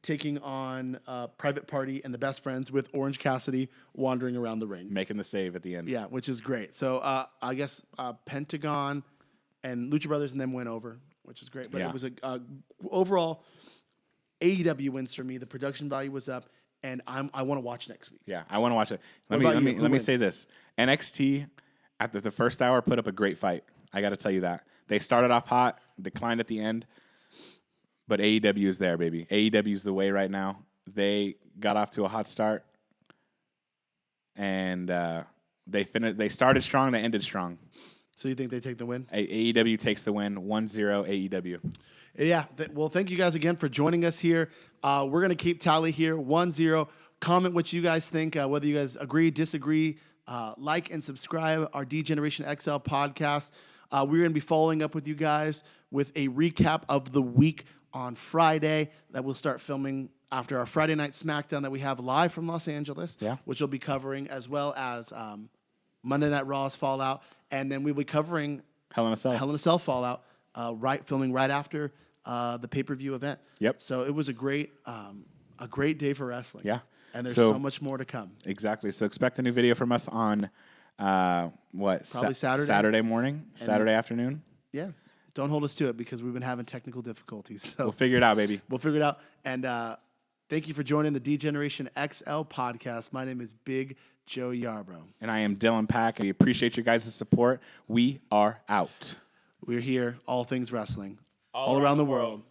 taking on Private Party and the Best Friends with Orange Cassidy wandering around the ring. Making the save at the end. Yeah, which is great. So I guess Pentagon and Lucha Brothers and them went over, which is great. But it was overall, AEW wins for me. The production value was up, and I want to watch next week. Yeah, I want to watch it. Let me say this. NXT at the first hour put up a great fight. I got to tell you that. They started off hot, declined at the end. But AEW is there, baby. AEW is the way right now. They got off to a hot start, and they started strong. They ended strong. So you think they take the win? AEW takes the win, 1-0 AEW. Yeah. Well, thank you guys again for joining us here. We're gonna keep tally here, 1-0. Comment what you guys think, whether you guys agree, disagree. like and subscribe our D-Generation XL podcast. We're going to be following up with you guys with a recap of the week on Friday that we'll start filming after our Friday night SmackDown that we have live from Los Angeles, which we'll be covering, as well as Monday Night Raw's Fallout, and then we'll be covering Hell in a Cell Fallout, filming right after the pay-per-view event. Yep. So it was a great day for wrestling. Yeah. And there's so much more to come. Exactly. So expect a new video from us on Probably Saturday. Saturday morning, Saturday afternoon. Yeah. Don't hold us to it because we've been having technical difficulties. So We'll figure it out, baby. we'll figure it out. And thank you for joining the D-Generation XL podcast. My name is Big Joe Yarbrough. And I am Dylan Pack, and we appreciate you guys' support. We are out. We're here, all things wrestling, all around the world.